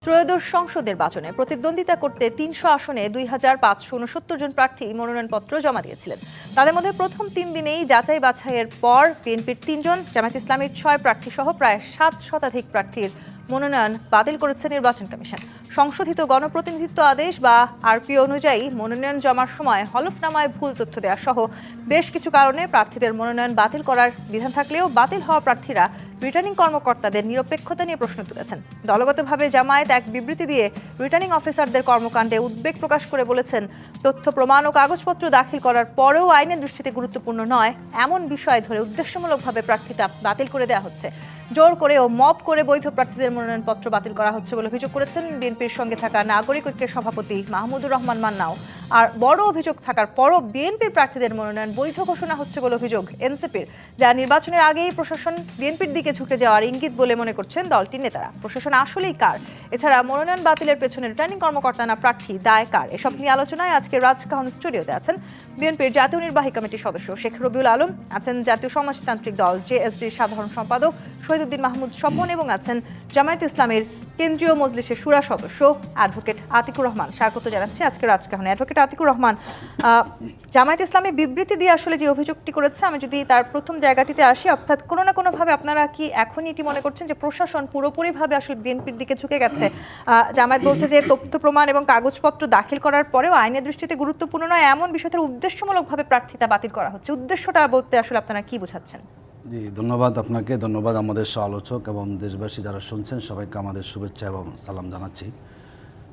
ত্রয়োদশ সংসদ নির্বাচনে প্রতিদ্বন্দ্বিতা করতে ৩০০ আসনে ২,৫৬৯ জন প্রার্থী মনোনয়নপত্র জমা দিয়েছিলেন। তাদের মধ্যে প্রথম ৩ দিনেই যাচাই বাছাইয়ের পর বিএনপির ৩ জন, জামায়াত ইসলামীর ৬ প্রার্থী সহ প্রায় ৭ শতাধিক প্রার্থীর মনোনয়ন বাতিল করেছে নির্বাচন কমিশন। সংশোধিত গণপ্রতিনিধিত্ব আদেশ বা আরপি অনুযায়ী মনোনয়ন জমার সময় হলফনামায় ভুল তথ্য দেওয়া সহ বেশ কিছু কারণে প্রার্থীদের মনোনয়ন বাতিল করার বিধান থাকলেও বাতিল হওয়া প্রার্থীরা রিটার্নিং কর্মকর্তাদের নিরপেক্ষতা নিয়ে প্রশ্ন তুলেছেন। দলগতভাবে জামায়াত এক বিবৃতি দিয়ে রিটার্নিং অফিসারদের কর্মকাণ্ডে উদ্বেগ প্রকাশ করে বলেছেন, তথ্য প্রমাণ ও কাগজপত্র দাখিল করার পরেও আইনের দৃষ্টিতে গুরুত্বপূর্ণ নয় এমন বিষয় ধরে উদ্দেশ্যমূলকভাবে প্রার্থিতা বাতিল করে দেওয়া হচ্ছে। জোর করে ও মব করে বৈধ প্রার্থীদের মনোনয়নপত্র বাতিল করা হচ্ছে বলে অভিযোগ করেছেন বিএনপির সঙ্গে থাকা নাগরিক ঐক্যের সভাপতি মাহমুদুর রহমান মান্নাও। আর বড় অভিযোগ থাকার পরও বিএনপির প্রার্থীদের মনোনয়ন বৈধ ঘোষণা হচ্ছে বলে অভিযোগ এনসিপির, যা নির্বাচনের আগেই প্রশাসন বিএনপির দিকে ঝুঁকে যাওয়ার ইঙ্গিত বলে মনে করছেন দলটির নেতারা। প্রশাসন আসলেই কার? এছাড়া মনোনয়ন বাতিলের পেছনে রিটার্নিং কর্মকর্তা না প্রার্থী, দায় কার? এসব নিয়ে আলোচনায় আজকে রাজকাহন স্টুডিওতে আছেন বিএনপির জাতীয় নির্বাহী কমিটির সদস্য শেখ রবিউল আলম, আছেন জাতীয় সমাজতান্ত্রিক দল জেএসডির সাধারণ সম্পাদক শহীদুদ্দিন মাহমুদ স্বপন এবং আছেন জামায়াত ইসলামের কেন্দ্রীয় মজলিসের শুরা সদস্য অ্যাডভোকেট আতিকুর রহমান। স্বাগত জানাচ্ছি আজকে রাজকাহনে। অ্যাডভোকেট আতিকুর রহমান, জামায়াত ইসলামী বিবৃতি দিয়ে আসলে যে অভিযোগটি করেছে, আমি যদি তার প্রথম জায়গাটিতে আসি, অর্থাৎ কোনো না কোনোভাবে আপনারা কি এখনই এটি মনে করছেন যে প্রশাসন পুরোপুরিভাবে আসলে বিএনপির দিকে ঝুঁকে গেছে? জামায়াত বলছে যে তথ্য প্রমাণ এবং কাগজপত্র দাখিল করার পরেও আইনের দৃষ্টিতে গুরুত্বপূর্ণ নয় এমন বিষয়টার উদ্দেশ্যমূলকভাবে প্রার্থিতা বাতিল করা হচ্ছে। উদ্দেশ্যটা বলতে আসলে আপনারা কি বোঝাচ্ছেন? জি, ধন্যবাদ আপনাকে, ধন্যবাদ আমাদের সহ আলোচক এবং দেশবাসী যারা শুনছেন সবাইকে আমাদের শুভেচ্ছা এবং সালাম জানাচ্ছি।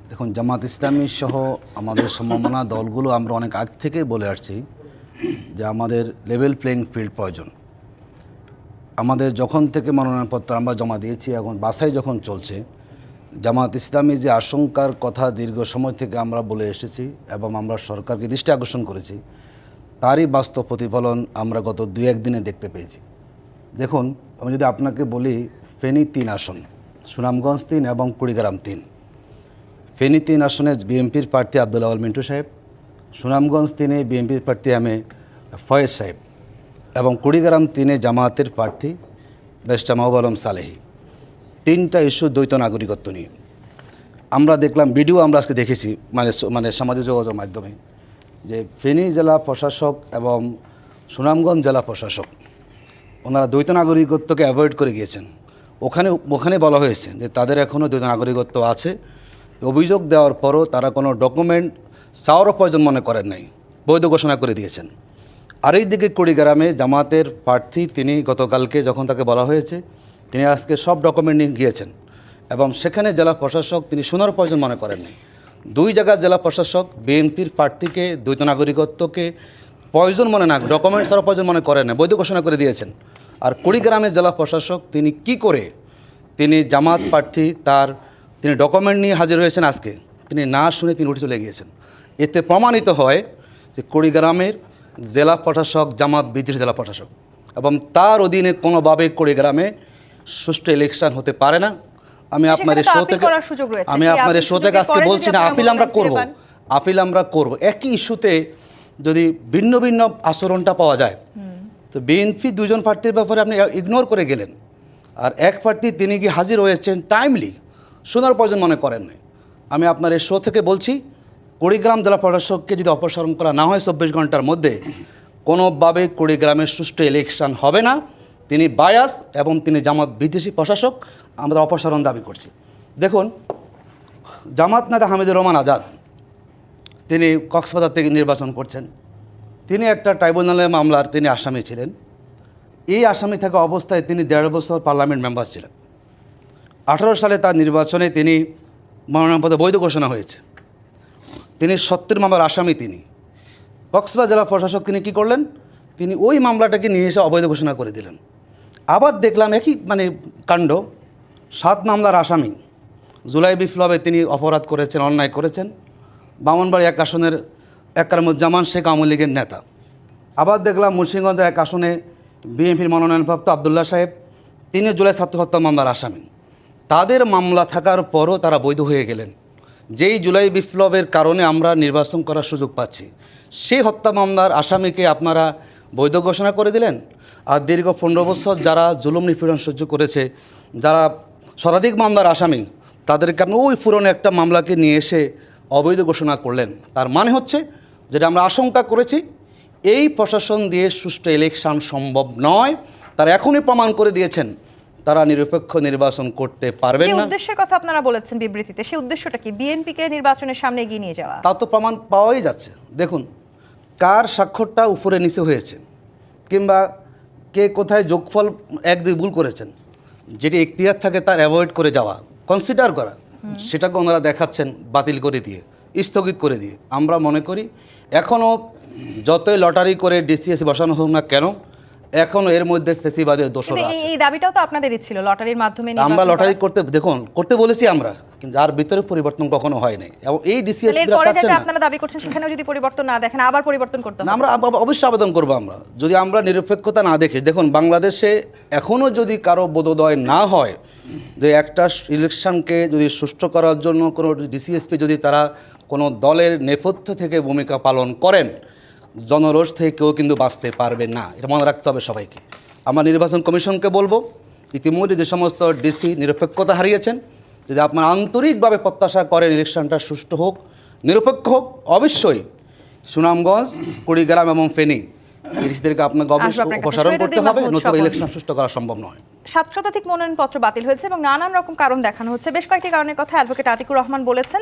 দেখুন, জামাত ইসলামী সহ আমাদের সম্ভাবনা দলগুলো আমরা অনেক আগ থেকেই বলে আসছি যে আমাদের লেভেল প্লেইং ফিল্ড প্রয়োজন। আমাদের যখন থেকে মনোনয়নপত্র আমরা জমা দিয়েছি, এখন বাছাই যখন চলছে, জামাত ইসলামী যে আশঙ্কার কথা দীর্ঘ সময় থেকে আমরা বলে এসেছি এবং আমরা সরকারকে দৃষ্টি আকর্ষণ করেছি, তারই বাস্তব প্রতিফলন আমরা গত 2-1 দিনে দেখতে পেয়েছি। দেখুন, আমি যদি আপনাকে বলি, ফেনী 3 আসন, সুনামগঞ্জ 3 এবং কুড়িগ্রাম 3। ফেনী 3 আসনে বিএনপির প্রার্থী আব্দুল আউয়াল মিন্টু সাহেব, সুনামগঞ্জ 3-এ বিএনপির প্রার্থী ফয়েজ সাহেব এবং কুড়িগ্রাম 3-এ জামায়াতের প্রার্থী ব্যারিস্টার মাহবুব আলম সালেহী। 3টা ইস্যু দ্বৈত নাগরিকত্ব নিয়ে আমরা দেখলাম, ভিডিও আমরা আজকে দেখেছি মানে সামাজিক যোগাযোগ মাধ্যমে, যে ফেনী জেলা প্রশাসক এবং সুনামগঞ্জ জেলা প্রশাসক ওনারা দ্বৈত নাগরিকত্বকে অ্যাভয়েড করে গিয়েছেন। ওখানে বলা হয়েছে যে তাদের এখনও দ্বৈত নাগরিকত্ব আছে। অভিযোগ দেওয়ার পরও তারা কোনো ডকুমেন্ট চাওয়ারও প্রয়োজন মনে করেন নাই, বৈধ ঘোষণা করে দিয়েছেন। আর এই দিকে কুড়িগ্রামে জামাতের প্রার্থী, তিনি গতকালকে যখন তাকে বলা হয়েছে, তিনি আজকে সব ডকুমেন্ট নিয়ে গিয়েছেন এবং সেখানে জেলা প্রশাসক তিনি শোনার প্রয়োজন মনে করেন নাই। 2 জায়গার জেলা প্রশাসক বিএনপির প্রার্থীকে দ্বৈত নাগরিকত্বকে প্রয়োজন মনে না, ডকুমেন্ট ছাড়া প্রয়োজন মনে করেন না, বৈধ ঘোষণা করে দিয়েছেন। আর কুড়িগ্রামের জেলা প্রশাসক তিনি কি করে তিনি জামাত প্রার্থী তিনি ডকুমেন্ট নিয়ে হাজির হয়েছেন, আজকে তিনি না শুনে তিনি উঠে চলে গিয়েছেন। এতে প্রমাণিত হয় যে কুড়িগ্রামের জেলা প্রশাসক জামাত বিদ্রোহী জেলা প্রশাসক এবং তার অধীনে কোনোভাবে কুড়িগ্রামে সুষ্ঠু ইলেকশন হতে পারে না। আমি আপনার এই শো থেকে আজকে বলছি না, আপিল আমরা করব। একই ইস্যুতে যদি ভিন্ন ভিন্ন আচরণটা পাওয়া যায়, তো বিএনপি 2 জন প্রার্থীর ব্যাপারে আপনি ইগনোর করে গেলেন, আর এক প্রার্থী তিনি কি হাজির হয়েছেন টাইমলি, শোনার প্রয়োজন মনে করেন নাই। আমি আপনার এই শো থেকে বলছি, কুড়িগ্রাম জেলা প্রশাসককে যদি অপসারণ করা না হয় 24 ঘন্টার মধ্যে, কোনোভাবে কুড়িগ্রামের সুষ্ঠু ইলেকশন হবে না। তিনি বায়াস এবং তিনি জামাত বিদ্বেষী প্রশাসক, আমরা অপসারণ দাবি করছি। দেখুন, জামাত নেতা হামিদুর রহমান আজাদ তিনি কক্সবাজার থেকে নির্বাচন করছেন। তিনি একটা ট্রাইব্যুনালের মামলার তিনি আসামি ছিলেন। এই আসামি থাকা অবস্থায় তিনি 1.5 বছর পার্লামেন্ট মেম্বার ছিলেন। 18 সালে তার নির্বাচনে তিনি মনোনয়নপত্র বৈধ ঘোষণা হয়েছে। তিনি 70 মামলার আসামি। তিনি কক্সবাজার জেলা প্রশাসক তিনি কী করলেন, তিনি ওই মামলাটাকে নিয়ে এসে অবৈধ ঘোষণা করে দিলেন। আবার দেখলাম একই কাণ্ড, 7 মামলার আসামি, জুলাই বিপ্লবে তিনি অপরাধ করেছেন, অন্যায় করেছেন, বামনবাড়ি 1 আসনের একরামুজ্জামান শেখ আওয়ামী লীগের নেতা। আবার দেখলাম মুন্সিগঞ্জ 1 আসনে বিএনপির মনোনয়নপ্রাপ্ত আবদুল্লাহ সাহেব, তিনি জুলাই ছাত্র হত্যা মামলার আসামি। তাদের মামলা থাকার পরও তারা বৈধ হয়ে গেলেন। যেই জুলাই বিপ্লবের কারণে আমরা নির্বাচন করার সুযোগ পাচ্ছি, সেই হত্যা মামলার আসামিকে আপনারা বৈধ ঘোষণা করে দিলেন। আর দীর্ঘ 15 বছর যারা জুলুম নিপীড়ন সহ্য করেছে, যারা শতাধিক মামলার আসামি, তাদেরকে আপনি ওই পুরনো একটা মামলাকে নিয়ে এসে অবৈধ ঘোষণা করলেন। তার মানে হচ্ছে যেটা আমরা আশঙ্কা করেছি, এই প্রশাসন দিয়ে সুষ্ঠু ইলেকশন সম্ভব নয়। তারা এখনই প্রমাণ করে দিয়েছেন তারা নিরপেক্ষ নির্বাচন করতে পারবেন যে না। উদ্দেশ্যের কথা আপনারা বলেছেন বিবৃতিতে, সেই উদ্দেশ্যটা কি? বিএনপিকে নির্বাচনের সামনে এগিয়ে নিয়ে যাওয়া? তা তো প্রমাণ পাওয়াই যাচ্ছে। দেখুন কার স্বাক্ষরটা উপরে নিচে হয়েছে, কিংবা কে কোথায় যোগফল 1-2 ভুল করেছেন, যেটি এখতিয়ার থাকে তার অ্যাভয়েড করে যাওয়া, কনসিডার করা, সেটাকে ওনারা দেখাচ্ছেন বাতিল করে দিয়ে, স্থগিত করে দিয়ে। আমরা মনে করি এখনও যতই লটারি করে ডিসিএস বসানো হোক না কেন, এখনও এর মধ্যে ফেসিবাদের দোষরা কিন্তু আছে। এই দাবিটাও তো আপনাদেরই ছিল, লটারির মাধ্যমে আমরা নির্বাচন লটারি করা। করতে দেখুন করতে বলেছি আমরা, কিন্তু যার ভিতরে পরিবর্তন কখনো হয় নাই। এবং এই ডিসিএস তাহলে এরপরে চাচ্ছেন যেটা না। আপনারা দাবি করছেন সেখানেও যদি পরিবর্তন না দেখেন, আবার পরিবর্তন করতে না, হবে। আমরা অবশ্যই আবেদন করবো। আমরা যদি আমরা নিরপেক্ষতা না দেখি, দেখুন বাংলাদেশে এখনও যদি কারো বোধোদয় না হয় যে একটা ইলেকশনকে যদি সুষ্ঠু করার জন্য কোনো ডিসিএসপি যদি তারা কোনো দলের নেপথ্য থেকে ভূমিকা পালন করেন, জনরোষ থেকে কেউ কিন্তু বাঁচতে পারবে না। এটা মনে রাখতে হবে সবাইকে। আমরা নির্বাচন কমিশনকে বলবো, ইতিমধ্যে যে সমস্ত ডিসি নিরপেক্ষতা হারিয়েছেন, যদি আপনারা আন্তরিকভাবে প্রত্যাশা করেন ইলেকশনটা সুষ্ঠু হোক, নিরপেক্ষ হোক, অবশ্যই সুনামগঞ্জ, কুড়িগ্রাম এবং ফেনী ডিসিদেরকে আপনাকে আসবো অবশ্যই আপনার কাছে। অপসারণ করতে শহীদুদ্দিন হবে, মাহমুদ নতুবা স্বপন। ইলেকশন সুষ্ঠু করা সম্ভব নয়। 7 শতাধিক মনোনয়নপত্র বাতিল হয়েছে এবং নানান রকম কারণ দেখানো হচ্ছে। বেশ কয়েকটি কারণের কথা অ্যাডভোকেট আতিকুর রহমান বলেছেন।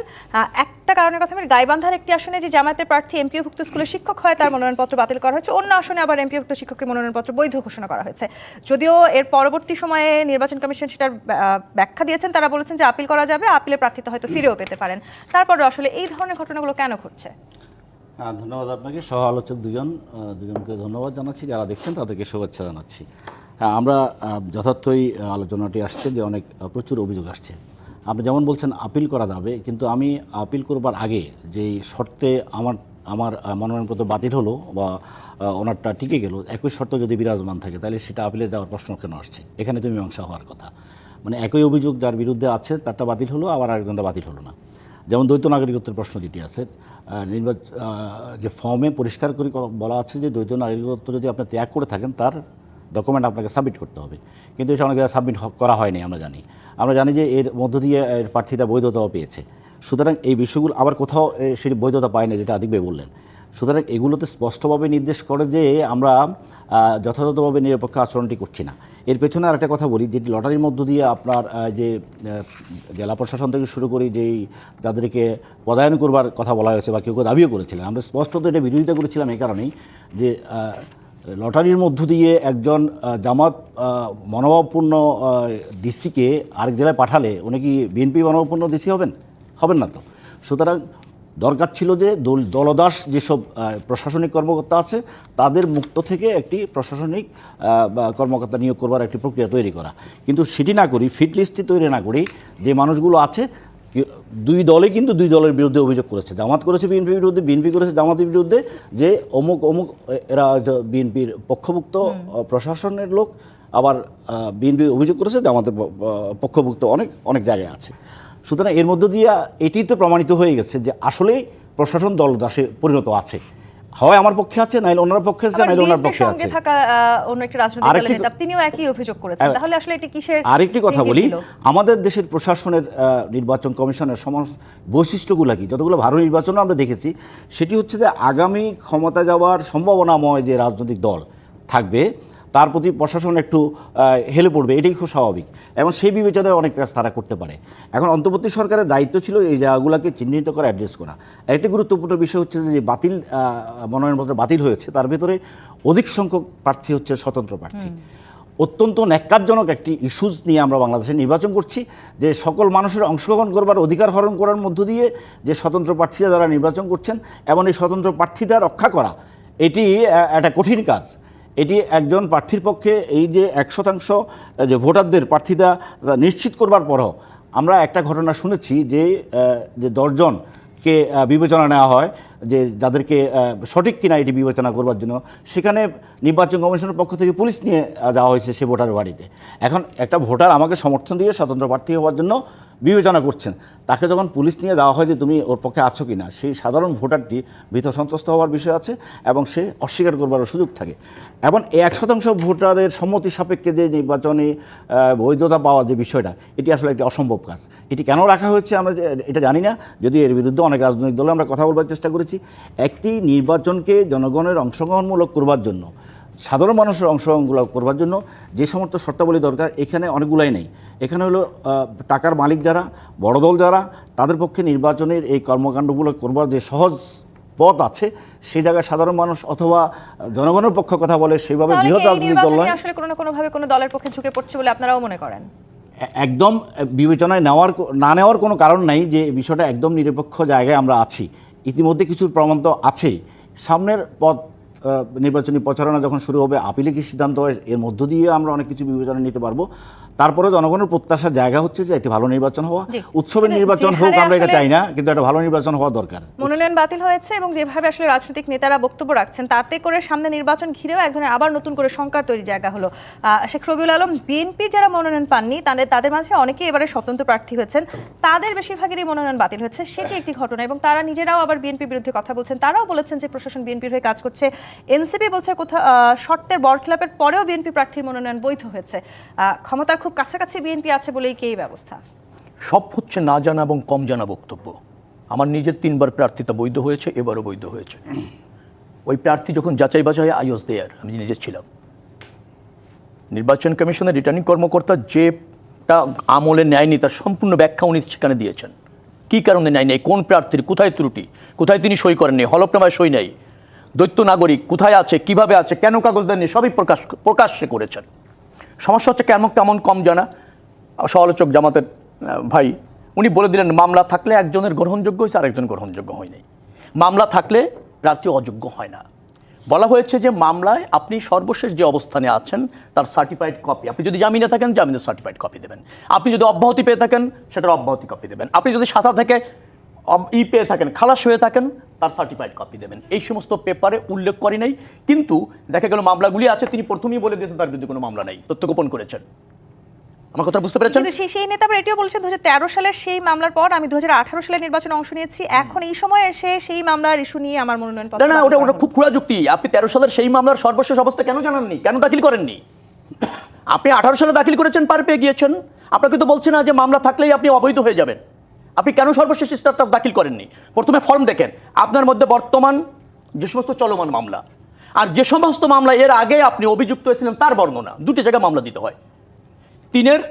একটা কারণের কথা, আমি গাইবান্ধার একটি আসনে যে জামায়াতের প্রার্থী এমপিওভুক্ত স্কুলের শিক্ষক হয়, তার মনোনয়নপত্র বাতিল করা হয়েছে। অন্য আসনে আবার এমপিওভুক্ত শিক্ষকের মনোনয়নপত্র বৈধ ঘোষণা করা হয়েছে। যদিও এর পরবর্তী সময়ে নির্বাচন কমিশন সেটার ব্যাখ্যা দিয়েছেন। তারা বলেছেন যে আপিল করা যাবে, আপিলের প্রার্থীতা হয়তো ফিরেও পেতে পারেন। তারপরে আসলে এই ধরনের ঘটনাগুলো কেন ঘটছে? ধন্যবাদ আপনাকে, সহ আলোচক দুজনকে ধন্যবাদ জানাচ্ছি, যারা দেখছেন তাদেরকে শুভেচ্ছা জানাচ্ছি। আমরা যথার্থই আলোচনাটি আসছে যে প্রচুর অভিযোগ আসছে। আপনি যেমন বলছেন আপিল করা যাবে, কিন্তু আমি আপিল করবার আগে যেই শর্তে আমার মনোনয়নপত্র বাতিল হলো বা ওনারটা টিকে গেল, একই শর্ত যদি বিরাজমান থাকে, তাহলে সেটা আপিলে যাওয়ার প্রশ্ন কেন আসছে? এখানে তো মীমাংসা হওয়ার কথা। মানে একই অভিযোগ যার বিরুদ্ধে আছে তারটা বাতিল হলো, আবার আরেকজনটা বাতিল হলো না। যেমন দ্বৈত নাগরিকত্বের প্রশ্ন যেটি আছে, যে ফর্মে পরিষ্কার করে বলা আছে যে দ্বৈত নাগরিকত্ব যদি আপনি ত্যাগ করে থাকেন, তার ডকুমেন্ট আপনাকে সাবমিট করতে হবে। কিন্তু এটা অনেক জায়গায় সাবমিট করা হয়নি। আমরা জানি যে এর মধ্য দিয়ে এর প্রার্থীরা বৈধতাও পেয়েছে। সুতরাং এই বিষয়গুলো আবার কোথাও সেটি বৈধতা পায় না, যেটা আদিক ভাই বললেন। সুতরাং এগুলোতে স্পষ্টভাবে নির্দেশ করে যে আমরা যথাযথভাবে নিরপেক্ষ আচরণটি করছি না। এর পেছনে আরেকটা কথা বলি, যেটি লটারির মধ্য দিয়ে আপনার যে জেলা প্রশাসন থেকে শুরু করি যেই যাদেরকে পদায়ন করবার কথা বলা হয়েছে বা কেউ কেউ দাবিও করেছিলেন, আমরা স্পষ্টত এটা বিরোধিতা করেছিলাম এই কারণেই যে লটারির মধ্য দিয়ে একজন জামাত মনোভাবপূর্ণ ডিসিকে আরেক জেলায় পাঠালে উনি কি বিএনপি মনোভাবপূর্ণ ডিসি হবেন না তো। সুতরাং দরকার ছিল যে দলদাস যেসব প্রশাসনিক কর্মকর্তা আছে তাদের মুক্ত থেকে একটি প্রশাসনিক কর্মকর্তা নিয়োগ করবার একটি প্রক্রিয়া তৈরি করা। কিন্তু সেটি না করি, ফিট লিস্টটি তৈরি না করি, যে মানুষগুলো আছে দুই দলে কিন্তু দুই দলের বিরুদ্ধে অভিযোগ করেছে। জামাত করেছে বিএনপির বিরুদ্ধে, বিএনপি করেছে জামাতের বিরুদ্ধে, যে অমুক এরা বিএনপির পক্ষভুক্ত প্রশাসনের লোক, আবার বিএনপি অভিযোগ করেছে জামাতের পক্ষভুক্ত অনেক জায়গায় আছে। সুতরাং এর মধ্য দিয়ে এটি তো প্রমাণিত হয়ে গেছে যে আসলেই প্রশাসন দলদাসে পরিণত আছে। হয় আমার পক্ষে আছে, নাইলে ওনার পক্ষে আছে, নাইলে ওনার পক্ষে আছে। অন্য একটি রাজনৈতিক দলের নেতা তিনিও একই অভিযোগ করেছেন। তাহলে আসলে এটি কিসের? আরেকটি কথা বলি, আমাদের দেশের প্রশাসনের নির্বাচন কমিশনের সমস্ত বৈশিষ্ট্যগুলো কি, যতগুলো ভালো নির্বাচনও আমরা দেখেছি, সেটি হচ্ছে যে আগামী ক্ষমতা যাওয়ার সম্ভাবনাময় যে রাজনৈতিক দল থাকবে তার প্রতি প্রশাসন একটু হেলে পড়বে, এটাই খুব স্বাভাবিক, এবং সেই বিবেচনায় অনেক কাজ তারা করতে পারে। এখন অন্তর্বর্তী সরকারের দায়িত্ব ছিল এই জায়গাগুলোকে চিহ্নিত করে অ্যাড্রেস করা। একটি গুরুত্বপূর্ণ বিষয় হচ্ছে যে মনোনয়নপত্র বাতিল হয়েছে, তার ভিতরে অধিক সংখ্যক প্রার্থী হচ্ছে স্বতন্ত্র প্রার্থী। অত্যন্ত ন্যাক্কারজনক একটি ইস্যুজ নিয়ে আমরা বাংলাদেশে নির্বাচন করছি, যে সকল মানুষের অংশগ্রহণ করবার অধিকার হরণ করার মধ্য দিয়ে যে স্বতন্ত্র প্রার্থীরা যারা নির্বাচন করছেন, এবং এই স্বতন্ত্র প্রার্থীদের রক্ষা করা এটি একটা কঠিন কাজ। এটি একজন প্রার্থীর পক্ষে এই যে 100% যে ভোটারদের প্রার্থীতা নিশ্চিত করবার পরও আমরা একটা ঘটনা শুনেছি যে 10 জনকে বিবেচনা নেওয়া হয়, যে যাদেরকে সঠিক কিনা এটি বিবেচনা করবার জন্য, সেখানে নির্বাচন কমিশনের পক্ষ থেকে পুলিশ নিয়ে যাওয়া হয়েছে সে ভোটার বাড়িতে। এখন একটা ভোটার আমাকে সমর্থন দিয়ে স্বতন্ত্র প্রার্থী হওয়ার জন্য বিবেচনা করছেন, তাকে যখন পুলিশ নিয়ে যাওয়া হয় যে তুমি ওর পক্ষে আছো কি না, সেই সাধারণ ভোটারটি ভীত সন্ত্রস্ত হওয়ার বিষয় আছে এবং সে অস্বীকার করবার সুযোগ থাকে। এবং এই 1% ভোটারের সম্মতি সাপেক্ষে যে নির্বাচনে বৈধতা পাওয়ার যে বিষয়টা, এটি আসলে একটি অসম্ভব কাজ। এটি কেন রাখা হয়েছে আমরা এটা জানি না, যদি এর বিরুদ্ধে অনেক রাজনৈতিক দলে আমরা কথা বলবার চেষ্টা করেছি। একটি নির্বাচনকে জনগণের অংশগ্রহণমূলক করবার জন্য, সাধারণ মানুষের অংশগ্রহণগুলো করবার জন্য যে সমস্ত শর্তাবলী দরকার এখানে অনেকগুলাই নেই। এখানে হলো টাকার মালিক যারা, বড় দল যারা, তাদের পক্ষে নির্বাচনের এই কর্মকাণ্ডগুলো করবার যে সহজ পথ আছে, সেই জায়গায় সাধারণ মানুষ অথবা জনগণের পক্ষে কথা বলে সেভাবে বৃহৎ রাজনৈতিক দল নয়। আসলে কোনো না কোনোভাবে কোনো দলের পক্ষে ঝুঁকে পড়ছে বলে আপনারাও মনে করেন? একদম বিবেচনায় না নেওয়ার কোনো কারণ নাই যে বিষয়টা একদম নিরপেক্ষ জায়গায় আমরা আছি। ইতিমধ্যে কিছু প্রমাণ তো আছেই। সামনের পথ নির্বাচনী প্রচারণা যখন শুরু হবে, আপিলে কি সিদ্ধান্ত হয়, এর মধ্য দিয়ে আমরা অনেক কিছু বিবেচনা নিতে পারবো। তারপরে জনগণের প্রত্যাশার জায়গা হচ্ছে যে একটি ভালো নির্বাচন হওয়া, উৎসবের নির্বাচন হোক আমরা এটা চাই না, কিন্তু একটা ভালো নির্বাচন হওয়া দরকার। মনোনয়ন বাতিল হয়েছে এবং যেভাবে আসলে রাজনৈতিক নেতারা বক্তব্য রাখছেন, তাতে করে সামনে নির্বাচন ঘিরেও এক ধরনের আবার নতুন করে শঙ্কার তৈরির জায়গা হলো। শেখ রবিউল আলম, বিএনপি যারা মনোনয়ন পাননি তাদের মাঝে অনেকেই এবারে স্বতন্ত্র প্রার্থী হয়েছেন, তাদের বেশিরভাগেরই মনোনয়ন বাতিল হয়েছে। সেটি একটি ঘটনা এবং তারা নিজেরাও আবার বিএনপির বিরুদ্ধে কথা বলছেন। তারাও বলেছেন যে প্রশাসন বিএনপির হয়ে কাজ করছে। এনসিপি বলছে কোথাও শর্তের বরখেলাপের পরেও বিএনপি প্রার্থীর মনোনয়ন বৈধ হয়েছে। ক্ষমতার খুব কাছাকাছি বিএনপি আছে বলেই কি এই ব্যবস্থা? সব হচ্ছে না জানা এবং কম জানা বক্তব্য। আমার নিজের 3বার প্রার্থিতা বৈধ হয়েছে, এবারও বৈধ হয়েছে। ওই প্রার্থী যখন যাচাই বাছাই আই ওয়াজ দেয়ার, আমি নিজে ছিলাম। নির্বাচন কমিশনের রিটার্নিং কর্মকর্তা যেটা আমলে নেয়নি তার সম্পূর্ণ ব্যাখ্যা উনি সেখানে দিয়েছেন। কী কারণে নেয় নেই, কোন প্রার্থীর কোথায় ত্রুটি, কোথায় তিনি সই করেননি, হলফনামায় সই নেই, দ্বৈত নাগরিক কোথায় আছে, কিভাবে আছে, কেন কাগজ দেননি, সবই প্রকাশ্যে করেছেন। সমস্যা হচ্ছে কেমন কম জানা। সমালোচক জামাতের ভাই উনি বলে দিলেন মামলা থাকলে একজনের গ্রহণযোগ্য হয়েছে, আরেকজন গ্রহণযোগ্য হয়নি। মামলা থাকলে প্রার্থী অযোগ্য হয় না। বলা হয়েছে যে মামলায় আপনি সর্বশেষ যে অবস্থানে আছেন তার সার্টিফাইড কপি, আপনি যদি জামিনে থাকেন জামিনের সার্টিফাইড কপি দেবেন, আপনি যদি অব্যাহতি পেয়ে থাকেন সেটার অব্যাহতি কপি দেবেন, আপনি যদি সাজা থেকে পেয়ে থাকেন, খালাস হয়ে থাকেন, তার সার্টিফাইড কপি দেবেন। এই সমস্ত পেপারে উল্লেখ করে নাই, কিন্তু দেখা গেল মামলাগুলি আছে, তিনি প্রথমেই বলে দিয়েছেন তার বিরুদ্ধে কোনো মামলা নেই, তথ্য গোপন করেছেন। আমার কথা বুঝতে পেরেছেন? কিন্তু সেই নেতা আবার এটিও বলেছেন 2013 সালের সেই মামলার পর আমি 2018 সালের নির্বাচনে অংশ নিয়েছি, এখন এই সময় এসে সেই মামলার ইস্যু নিয়ে আমার মনোনয়ন পত্র। না, ওটা খুব খোলা যুক্তি। আপনি 13 সালের সেই মামলার সর্বশেষ অবস্থা কেন জানাননি, কেন দাখিল করেননি? আপনি 18 সালে দাখিল করেছেন, পার পেয়ে গিয়েছেন। আপনাকে তো বলছে না যে মামলা থাকলেই আপনি অবৈধ হয়ে যাবেন। আপনি কেন সর্বশেষ স্ট্যাটাস দাখিল করেননি? প্রথমে ফর্ম দেখেন আপনার মধ্যে বর্তমান যে সমস্ত চলমান মামলা আর যে সমস্ত মামলা এর আগে আপনি অভিযুক্ত হয়েছিলেন তার বর্ণনা, দুটি জায়গায় মামলা দিতে হয়। 3-এর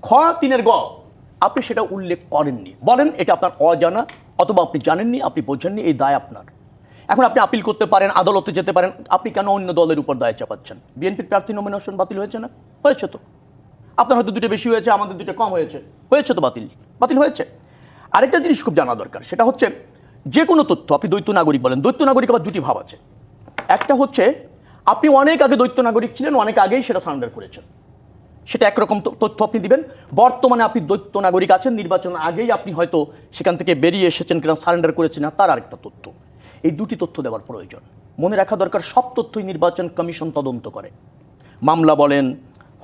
খ 3-এর গ আপনি সেটা উল্লেখ করেননি, বলেন এটা আপনার অজানা অথবা আপনি জানেননি, আপনি বোঝেননি, এই দায় আপনার। এখন আপনি আপিল করতে পারেন, আদালতে যেতে পারেন, আপনি কেন অন্য দলের উপর দায় চাপাচ্ছেন? বিএনপির প্রার্থী নমিনেশন বাতিল হয়েছে না? হয়েছে তো। আপনার হয়তো 2টা বেশি হয়েছে, আমাদের 2টা কম হয়েছে, হয়েছে তো, বাতিল হয়েছে। আরেকটা জিনিস খুব জানা দরকার, সেটা হচ্ছে যে কোনো তথ্য, আপনি দ্বৈত নাগরিক বলেন, দ্বৈত নাগরিক আবার 2টি ভাব আছে। একটা হচ্ছে আপনি অনেক আগে দ্বৈত নাগরিক ছিলেন, অনেক আগেই সেটা সারেন্ডার করেছেন, সেটা একরকম তথ্য আপনি দিবেন। বর্তমানে আপনি দ্বৈত নাগরিক আছেন, নির্বাচন আগেই আপনি হয়তো সেখান থেকে বেরিয়ে এসেছেন কিনা, সারেন্ডার করেছেন না, তার আরেকটা তথ্য। এই 2টি তথ্য দেওয়ার প্রয়োজন। মনে রাখা দরকার, সব তথ্যই নির্বাচন কমিশন তদন্ত করে। মামলা বলেন,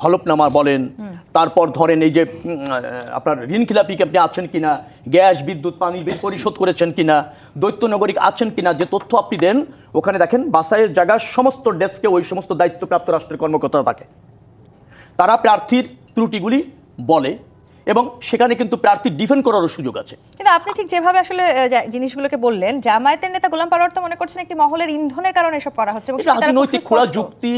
হলফনামা বলেন, তারপর ধরেন এই যে আপনার ঋণখিলাপি আপনি আছেন কিনা, গ্যাস বিদ্যুৎ পানির বিল পরিশোধ করেছেন কিনা, দ্বৈত নাগরিক আছেন কিনা, যে তথ্য আপনি দেন ওখানে দেখেন বাছাইয়ের জায়গার সমস্ত ডেস্কে ওই সমস্ত দায়িত্বপ্রাপ্ত রাষ্ট্রের কর্মকর্তারা থাকে, তারা প্রার্থীর ত্রুটিগুলি বলে এবং সেখানে কিন্তু প্রার্থী ডিফেন্ড করারও সুযোগ আছে। কিন্তু আপনি ঠিক যেভাবে আসলে জিনিসগুলোকে বললেন, জামায়াতের নেতা গোলাম পরোয়ার তো মনে করছেন একটি মহলের ইন্ধনের কারণে এসব করা হচ্ছে। রাজনৈতিক খোলা যুক্তি,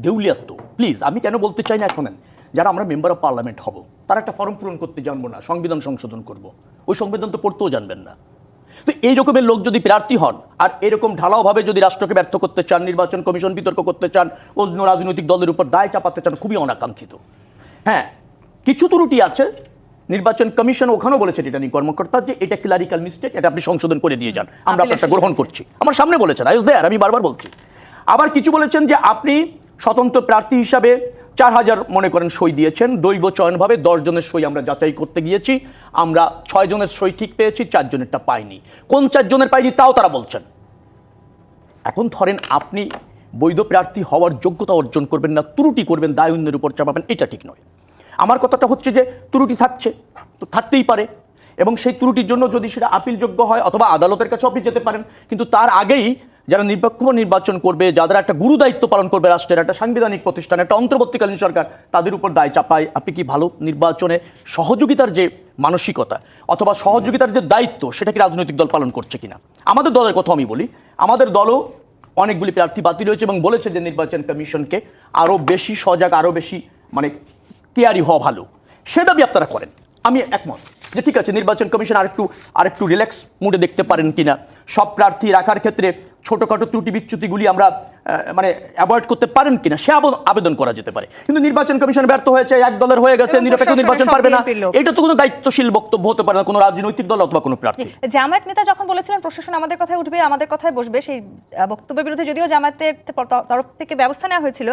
দেউলিয়াত্ব। প্লিজ, আমি কেন বলতে চাই না, শোনেন, যারা আমরা মেম্বার অফ পার্লামেন্ট হব তারা একটা ফর্ম পূরণ করতে জানবো না, সংবিধান সংশোধন করব, ওই সংবিধান তো পড়তেও জানবেন না। তো এই রকমের লোক যদি প্রার্থী হন আর এরকম ঢালাওভাবে যদি রাষ্ট্রকে ব্যর্থ করতে চান, নির্বাচন কমিশন বিতর্ক করতে চান, অন্য রাজনৈতিক দলের উপর দায় চাপাতে চান, খুবই অনাকাঙ্ক্ষিত। হ্যাঁ, কিছু ত্রুটি আছে, নির্বাচন কমিশন ওখানেও বলেছে রিটার্নিং কর্মকর্তা যে এটা ক্লারিক্যাল মিস্টেক, এটা আপনি সংশোধন করে দিয়ে যান, আমরা আপনারটা গ্রহণ করছি। আমার সামনে বলেছেন, আই ওয়াজ দেয়ার, আমি বারবার বলছি। আবার কিছু বলেছেন যে আপনি স্বতন্ত্র প্রার্থী হিসাবে 4000 মনে করেন সই দিয়েছেন, দৈব চয়নভাবে 10 জনের সই আমরা যাচাই করতে গিয়েছি, আমরা 6 জনের সই ঠিক পেয়েছি, 4 জনেরটা পাইনি। কোন 4 জনের পাইনি তাও তারা বলছেন। এখন ধরেন আপনি বৈধ প্রার্থী হওয়ার যোগ্যতা অর্জন করবেন না, ত্রুটি করবেন, দায় অন্যের উপর চাপাবেন, এটা ঠিক নয়। আমার কথাটা হচ্ছে যে ত্রুটি থাকছে, তো থাকতেই পারে, এবং সেই ত্রুটির জন্য যদি সেটা আপিলযোগ্য হয় অথবা আদালতের কাছে আপনি যেতে পারেন, কিন্তু তার আগেই যারা নিরপেক্ষ নির্বাচন করবে, যাদের একটা গুরু দায়িত্ব পালন করবে রাষ্ট্রের, একটা সাংবিধানিক প্রতিষ্ঠান, একটা অন্তর্বর্তীকালীন সরকার, তাদের উপর দায় চাপায় আপনি কি ভালো নির্বাচনে সহযোগিতার যে মানসিকতা অথবা সহযোগিতার যে দায়িত্ব, সেটা কি রাজনৈতিক দল পালন করছে কিনা? আমাদের দলের কথা আমি বলি, আমাদের দলও অনেকগুলি প্রার্থী বাতিল হয়েছে এবং বলেছে যে নির্বাচন কমিশনকে আরও বেশি সজাগ, আরও বেশি কেয়ারি হওয়া ভালো। সে দাবি আপনারা করেন, আমি একমত যে ঠিক আছে, নির্বাচন কমিশন আরেকটু রিল্যাক্স মুডে দেখতে পারেন কিনা, সব প্রার্থী রাখার ক্ষেত্রে ছোটখাটো ত্রুটি বিচ্যুতিগুলি আমরা অ্যাভয়েড করতে পারেন কিনা, সে আবেদন করা যেতে পারে। কিন্তু নির্বাচন কমিশন ব্যর্থ হয়েছে, এক দলের হয়ে গেছে, নিরপেক্ষ নির্বাচন পারবে না, এটা তো কোনো দায়িত্বশীল বক্তব্য হতে পারে না কোনো রাজনৈতিক দল অথবা কোনো প্রার্থী। জামায়াত নেতা যখন বলেছিলেন প্রশাসন আমাদের কথায় উঠবে, আমাদের কথায় বসবে, সেই বক্তব্যের বিরুদ্ধে যদিও জামায়াতের তরফ থেকে ব্যবস্থা নেওয়া হয়েছিল,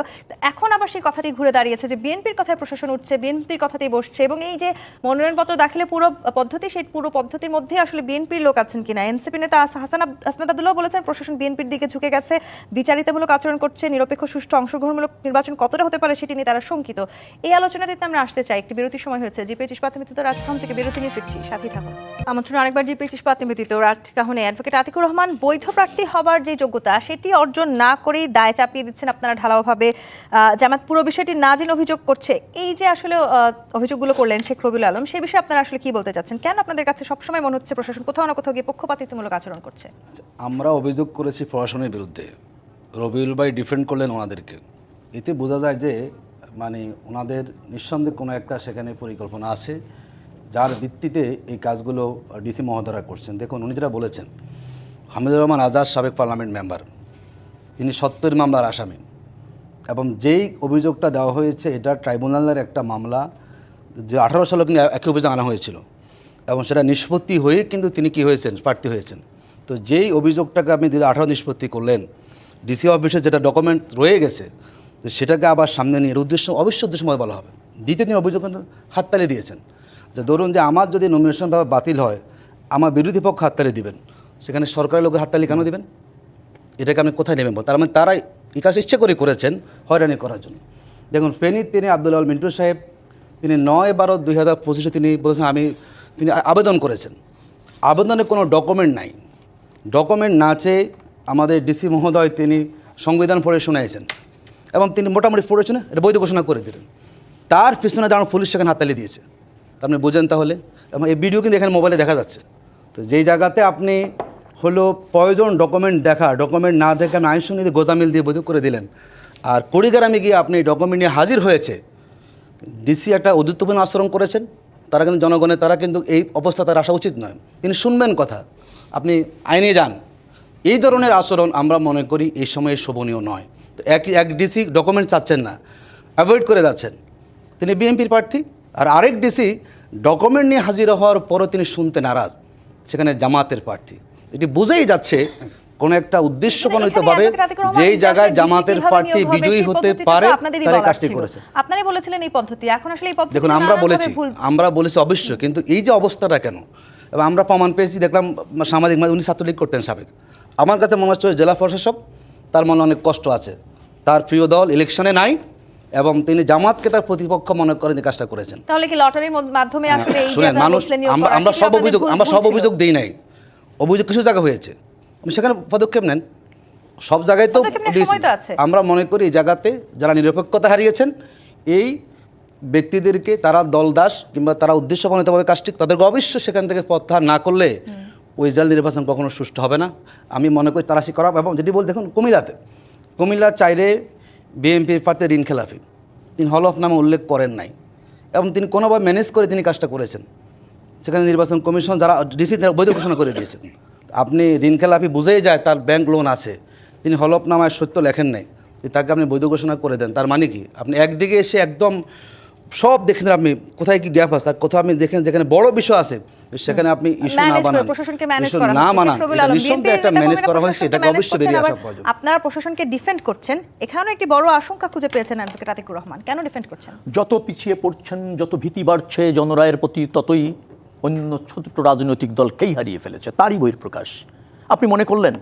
এখন আবার সেই কথাটি ঘুরে দাঁড়িয়েছে যে বিএনপির কথায় প্রশাসন উঠছে, বিএনপির কথাতেই বসছে, এবং এই যে মনোনয়নপত্র দাখিলের পুরো পদ্ধতি, সেই পুরো পদ্ধতির মধ্যে আসলে বিএনপির লোক আছেন কিনা। এনসিপি নেতা হাসনাত আব্দুল্লাহ বলেছেন প্রশাসন বিএনপির দিকে ঝুঁকে গেছে, বিচারিতামূলক আচরণ করছে, নিরপেক্ষ সুষ্ঠু অংশগ্রহণমূলক নির্বাচন কতটা হতে পারে সেটি নিয়ে তারা শঙ্কিত। এই আলোচনাটিতে আমরা আসতে চাই, একটি বিরতির সময় হয়েছে। জিপিএইচ ইস্পাত নিবেদিত রাজকাহন থেকে বিরতি নিয়ে ফিরছি, সাথেই থাকুন। আমন্ত্রণ আরেকবার জিপিএইচ ইস্পাত নিবেদিত রাজকাহনে। অ্যাডভোকেট আতিকুর রহমান, বৈধ প্রার্থী হবার যে যোগ্যতা সেটি অর্জন না করেই দায় চাপিয়ে দিচ্ছেন আপনারা ঢালাওভাবে, জামাত পুরো বিষয়টি না জেনে অভিযোগ করছে। এই যে আসলে অভিযোগগুলো করলেন শেখ রবিউল আলম, সেই বিষয়ে আপনারা আসলে কি বলতে চাচ্ছেন? কেন আপনাদের কাছে সবসময় মনে হচ্ছে প্রশাসন কোথাও না কোথাও গিয়ে পক্ষপাতিত্বমূলক আচরণ করছে? আমরা অভিযোগ করেছি প্রশাসনের বিরুদ্ধে, রবিউল ভাই ডিফেন্ড করলেন ওনাদেরকে, এতে বোঝা যায় যে ওনাদের নিঃসন্দেহে কোনো একটা সেখানে পরিকল্পনা আছে, যার ভিত্তিতে এই কাজগুলো ডিসি মহোদয়রা করছেন। দেখুন, উনি যেটা বলেছেন, হামিদুর রহমান আজাদ সাবেক পার্লামেন্ট মেম্বার, তিনি 70 মামলার আসামি, এবং যেই অভিযোগটা দেওয়া হয়েছে এটা ট্রাইব্যুনালের একটা মামলা, যে 18 সালে কিন্তু একই অভিযোগ আনা হয়েছিল, এবং সেটা নিষ্পত্তি হয়ে কিন্তু তিনি কি হয়েছেন, প্রার্থী হয়েছেন। তো যেই অভিযোগটাকে আপনি 2018 নিষ্পত্তি করলেন, ডিসি অফিসে যেটা ডকুমেন্ট রয়ে গেছে, তো সেটাকে আবার সামনে নিয়ে অবশ্যই উদ্দেশ্যময় বলা হবে। দ্বিতীয় দিন অভিযোগ হাততালি দিয়েছেন, যে ধরুন যে আমার যদি নমিনেশন বাতিল হয়, আমার বিরোধী পক্ষ হাততালি দিবেন, সেখানে সরকারের লোকের হাততালি কেন দিবেন? এটাকে আপনি কোথায় নেবেন? তার মানে তারাই এই কাজ ইচ্ছে করে করেছেন হয়রানি করার জন্য। দেখুন, ফেনীর তিনি আব্দুল আল মিন্টু সাহেব, তিনি 9/12/2025 তিনি বলেছেন তিনি আবেদন করেছেন, আবেদনে কোনো ডকুমেন্ট নাই, ডকুমেন্ট না চেয়ে আমাদের ডিসি মহোদয় তিনি সংবিধান পড়ে শুনিয়েছেন, এবং তিনি মোটামুটি পড়ে শুনে এটা বৈধ ঘোষণা করে দিলেন। তার পিছনে দাঁড়ানো পুলিশ সেখানে হাততালি দিয়েছে। আপনি বুঝেন তাহলে, এবং এই ভিডিও কিন্তু এখানে মোবাইলে দেখা যাচ্ছে। তো যেই জায়গাতে আপনি প্রয়োজন ডকুমেন্ট না দেখে আমি আইন সঙ্গীতে গোজামিল দিয়ে বৈধ করে দিলেন, আর কুড়িগ্রামে গিয়ে আপনি ডকুমেন্ট নিয়ে হাজির হয়েছে, ডিসি একটা ঔদ্ধত্যপূর্ণ আচরণ করেছেন। তারা কিন্তু জনগণের, তারা কিন্তু এই অবস্থা তার আসা উচিত নয়। তিনি শুনবেন কথা, আপনি আইনে যান। এই ধরনের আচরণ আমরা মনে করি এই সময়ে শোভনীয় নয়। তো এক ডিসি ডকুমেন্ট চাচ্ছেন না, অ্যাভয়েড করে যাচ্ছেন, তিনি বিএনপির প্রার্থী, আর আরেক ডিসি ডকুমেন্ট নিয়ে হাজির হওয়ার পরও তিনি শুনতে নারাজ, সেখানে জামাতের প্রার্থী। এটি বুঝেই যাচ্ছে কোনো একটা উদ্দেশ্যপ্রণোদিতভাবে যেই জায়গায় জামাতের প্রার্থী বিজয়ী হতে পারে তারা কাজটি করেছে। আপনারাই বলেছিলেন এই পদ্ধতি, এখন আসলে এই পদ্ধতি দেখুন, আমরা বলেছি অবশ্যই, কিন্তু এই যে অবস্থাটা কেন, এবং আমরা প্রমাণ পেয়েছি, দেখলাম সামাজিক মাধ্যমে উনি ছাত্রলীগ করতেন সাবেক, আমার কাছে মনে হচ্ছে জেলা প্রশাসক, তার মনে অনেক কষ্ট আছে, তার প্রিয় দল ইলেকশনে নাই, এবং তিনি জামাতকে তার প্রতিপক্ষ মনে করেন যে কাজটা করেছেন। তাহলে কি লটারির মাধ্যমে আসলে এই শুনেন, মানুষ আমরা সব অভিযোগ দিই নাই, অভিযোগ কিছু জায়গা হয়েছে, সেখানে পদক্ষেপ নেন। সব জায়গায় তো আমরা মনে করি এই জায়গাতে যারা নিরপেক্ষতা হারিয়েছেন, এই ব্যক্তিদেরকে তারা দলদাস কিংবা তারা উদ্দেশ্যপ্রণোদিতভাবে কাজটি, তাদেরকে অবশ্যই সেখান থেকে প্রত্যাহার না করলে ওই জেলা নির্বাচন কখনো সুষ্ঠু হবে না। আমি মনে করি তারা করা, এবং যেটি বল, দেখুন কুমিল্লা চাইরে বিএনপির প্রার্থী ঋণ খেলাফি, তিনি হলফ নামে উল্লেখ করেন নাই, এবং তিনি কোনোভাবে ম্যানেজ করে তিনি কাজটা করেছেন। সেখানে নির্বাচন কমিশন যারা ডিসি বৈধ ঘোষণা করে দিয়েছেন। আপনি ঋণ খেলাফি বুঝেই যায় তার ব্যাংক লোন আছে, তিনি হলফনামায় সত্য লেখেন নাই, তাকে আপনি বৈধ ঘোষণা করে দেন, তার মানে কি? আপনি একদিকে এসে একদম সব দেখেন, আপনি কোথায় কি গ্যাপ আছে, কোথাও আপনি দেখেন যেখানে বড় বিষয় আছে সেখানে আপনি ইস্যু না বানান, একটা ম্যানেজ করা হয়েছে, এটাকে অবশ্যই বেরিয়ে আসা প্রয়োজন। আপনারা প্রশাসনকে ডিফেন্ড করছেন, এখানেও একটি বড় আশঙ্কা খুঁজে পেয়েছেন অ্যাডভোকেট আতিকুর রহমান, কেন ডিফেন্ড করছেন? যত পিছিয়ে পড়ছেন, যত ভীতি বাড়ছে জনরায়ের প্রতি, ততই অন্য ছোট রাজনৈতিক দলকেই হারিয়ে ফেলেছে, তারই বহিঃপ্রকাশ। আপনি মনে করলেন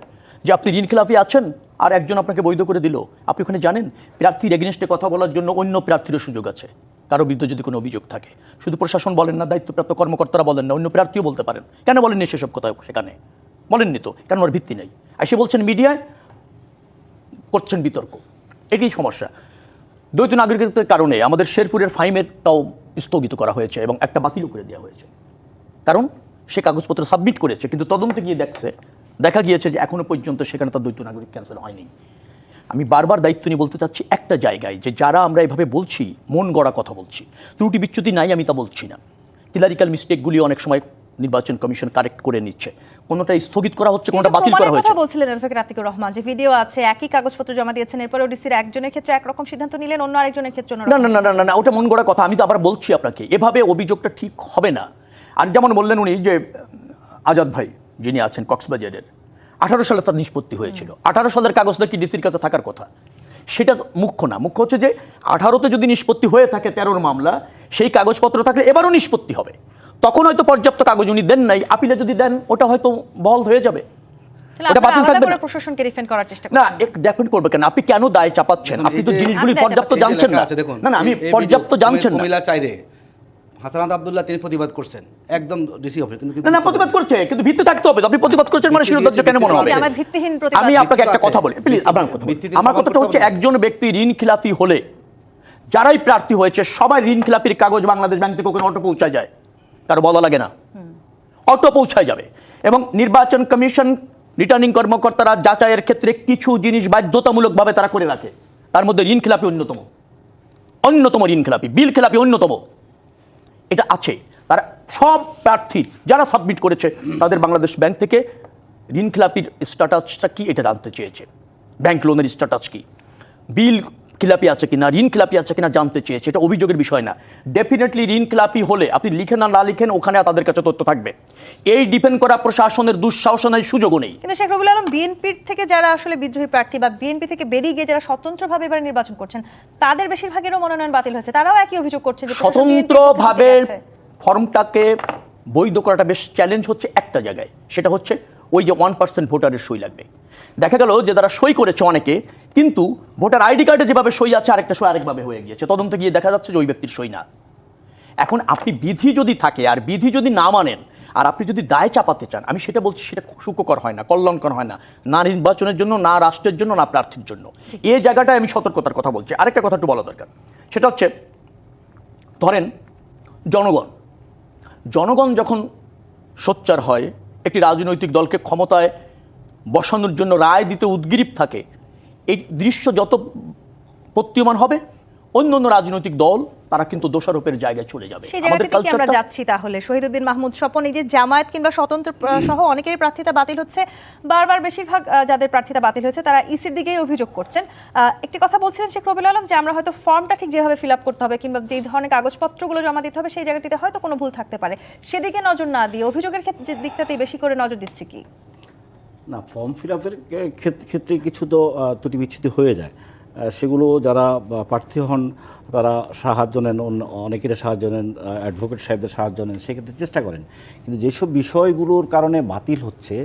যে আপনি ঋণ খেলাফি আছেন, আর একজন আপনাকে বৈধ করে দিল। আপনি ওখানে জানেন প্রার্থীর এগেনস্টে কথা বলার জন্য অন্য প্রার্থীরও সুযোগ আছে, কারো বিরুদ্ধে যদি কোনো অভিযোগ থাকে, শুধু প্রশাসন বলেন না, দায়িত্বপ্রাপ্ত কর্মকর্তারা বলেন না, অন্য প্রার্থীও বলতে পারেন। কেন বলেননি সেসব কথা সেখানে? বলেননি তো, কেন? ওর ভিত্তি নেই। এসে বলছেন মিডিয়ায়, করছেন বিতর্ক। এটাই সমস্যা। দ্বৈত নাগরিকত্বের কারণে আমাদের শেরপুরের ফাইমেরটাও স্থগিত করা হয়েছে এবং একটা বাতিলও করে দেওয়া হয়েছে। কারণ সে কাগজপত্র সাবমিট করেছে, কিন্তু তদন্তে গিয়ে দেখা গিয়েছে যে এখনো পর্যন্ত সেখানে তার দ্বৈত নাগরিক ক্যান্সেল হয়নি। আমি বারবার দায়িত্ব নিয়ে বলতে চাচ্ছি একটা জায়গায়, যে যারা আমরা এভাবে বলছি, মন গড়া কথা বলছি, ত্রুটি বিচ্যুতি নাই আমি তা বলছি না, ক্লারিক্যাল মিস্টেকগুলি অনেক সময় নির্বাচন কমিশন কারেক্ট করে নিচ্ছে, কোনোটা স্থগিত করা হচ্ছে, কোনোটা বাতিল করা হয়েছে। কথা বলছিলেন আলফাকির আতিকুর রহমান, যে ভিডিও আছে, একই কাগজপত্র জমা দিয়েছেন, এরপর ওডিসির একজনের ক্ষেত্রে একরকম সিদ্ধান্ত নিলেন, অন্য আরেকজনের ক্ষেত্রে না না না না না, ওটা মন গড়া কথা। আমি তো আবার বলছি আপনাকে, এভাবে অভিযোগটা ঠিক হবে না। আর যেমন বললেন উনি যে আজাদ ভাই যিনি আছেন কক্সবাজারের, 18 সালে তার নিষ্পত্তি হয়েছিল। 18 সালের কাগজটা কি ডিসির কাছে থাকার কথা? সেটা মুখ্য না। মুখ্য হচ্ছে যে 18তে যদি নিষ্পত্তি হয়ে থাকে 13 মামলা, সেই কাগজপত্র থাকলে এবারও নিষ্পত্তি হবে। তখন হয়তো পর্যাপ্ত কাগজ উনি দেন নাই, আপিলে যদি দেন ওটা হয়তো বহাল হয়ে যাবে, ওটা বাতিল থাকবে না। প্রশাসনকে ডিফেন্ড করার চেষ্টা না, ডিফেন্ড করবে কেন? আপনি কেন দায় চাপাচ্ছেন? আপনি তো জিনিসগুলি পর্যাপ্ত জানছেন না। না না, আমি পর্যাপ্ত জানছেন না। কুমিল্লা চাইরে হাসানাত আব্দুল্লাহ তিনি প্রতিবাদ করছেন একদম ডিসি অফিস, কিন্তু না প্রতিবাদ করছে, কিন্তু ভিত্তি থাকতে হবে। আপনি প্রতিবাদ করছেন মানে শিরোধার্য কেন মনে হবে? আমার ভিত্তিহীন প্রতিবাদ। আমি আপনাকে একটা কথা বলি প্লিজ, আমার কথাটা হচ্ছে, একজন ব্যক্তি ঋণ খিলাফি হলে যারাই প্রার্থী হয়েছে সবাই ঋণ খিলাপির কাগজ বাংলাদেশ ব্যাংক থেকে ওখানে অটো পৌঁছায় যায়, কারো বলা লাগে না, অটো পৌঁছায় যাবে। এবং নির্বাচন কমিশন রিটার্নিং কর্মকর্তারা যাচাইয়ের ক্ষেত্রে কিছু জিনিস বাধ্যতামূলকভাবে তারা করে রাখে, তার মধ্যে ঋণ খিলাপি অন্যতম ঋণ খিলাপি, বিল খিলাপি অন্যতম। এটা আছে। তারা সব প্রার্থী যারা সাবমিট করেছে তাদের বাংলাদেশ ব্যাংক থেকে ঋণ খিলাপির স্ট্যাটাসটা কি এটা জানতে চেয়েছে, ব্যাংক লোনের স্ট্যাটাস কি, বিল খিলাপি আছে কিনা, ঋণ খিলাপি আছে কিনা জানতে চেয়েছে। এটা অভিযোগের বিষয় না। ডেফিনেটলি ঋণ খিলাপি হলে আপনি লিখেন আর না লিখেন, ওখানে তাদের কাছে তথ্য থাকবে। এই ডিপেন্ড করা প্রশাসনের দুঃসাহসনের সুযোগও নেই। কিন্তু শেখ রবিউল আলম, বিএনপির থেকে যারা আসলে বিদ্রোহী প্রার্থী বা বিএনপি থেকে বেরিয়ে গিয়ে যারা স্বতন্ত্রভাবে এবার নির্বাচন করছেন, তাদের বেশিরভাগেরও মনোনয়ন বাতিল হয়েছে, তারাও একই অভিযোগ করছে যে স্বতন্ত্রভাবে ফর্মটাকে বৈধ করাটা বেশ চ্যালেঞ্জ হচ্ছে একটা জায়গায়, সেটা হচ্ছে ওই যে 1% ভোটারের সই লাগবে। দেখা গেল যে তারা সই করেছে অনেকে, কিন্তু ভোটার আইডি কার্ডে যেভাবে সই আছে আরেকটা সই আরেকভাবে হয়ে গিয়েছে, তদন্তে গিয়ে দেখা যাচ্ছে যে ওই ব্যক্তির সই না। এখন আপনি বিধি যদি থাকে আর বিধি যদি না মানেন আর আপনি যদি দায় চাপাতে চান, আমি সেটা বলছি, সেটা সুখকর হয় না, কল্যাণকর হয় না, না নির্বাচনের জন্য, না রাষ্ট্রের জন্য, না প্রার্থীর জন্য। এই জায়গাটায় আমি সতর্কতার কথা বলছি। আরেকটা কথা একটু বলা দরকার, সেটা হচ্ছে ধরেন জনগণ যখন সোচ্চার হয়, একটি রাজনৈতিক দলকে ক্ষমতায় বসানোর জন্য রায় দিতে উদ্গ্রীব থাকে, এই দৃশ্য যত প্রতীয়মান হবে, অন্য রাজনৈতিক দল তারা কিন্তু দোষারোপের জায়গায় চলে যাবে। আমাদের কালচারটা আমরা যাচ্ছি তাহলে শহীদউদ্দিন মাহমুদ স্বপন, এই যে জামায়াত কিংবা স্বতন্ত্র সহ অনেকেরই প্রার্থিতা বাতিল হচ্ছে, বারবার বেশিরভাগ যাদের প্রার্থিতা বাতিল হয়েছে তারা ইসির দিকেই অভিযোগ করছেন। একটি কথা বলছিলেন শেখ রবিউল আলম, যে আমরা হয়তো ফর্মটা ঠিক যেভাবে ফিল আপ করতে হবে কিংবা যেই ধরনের কাগজপত্রগুলো জমা দিতে হবে সেই জায়গাটিতে হয়তো কোনো ভুল থাকতে পারে, সেদিকে নজর না দিয়ে অভিযোগের দিকটাতেই বেশি করে নজর দিচ্ছে কি? না, ফর্ম ফিল আপের ক্ষেত্রে কিছু তো ত্রুটি বিচ্ছুতি হয়ে যায়। সেগুলো যারা প্রার্থী হন তারা সাহায্য নেন, অনেকের সাহায্য নেন, অ্যাডভোকেট সাহেবদের সাহায্য নেন, সেক্ষেত্রে চেষ্টা করেন। কিন্তু যেসব বিষয়গুলোর কারণে বাতিল হচ্ছে,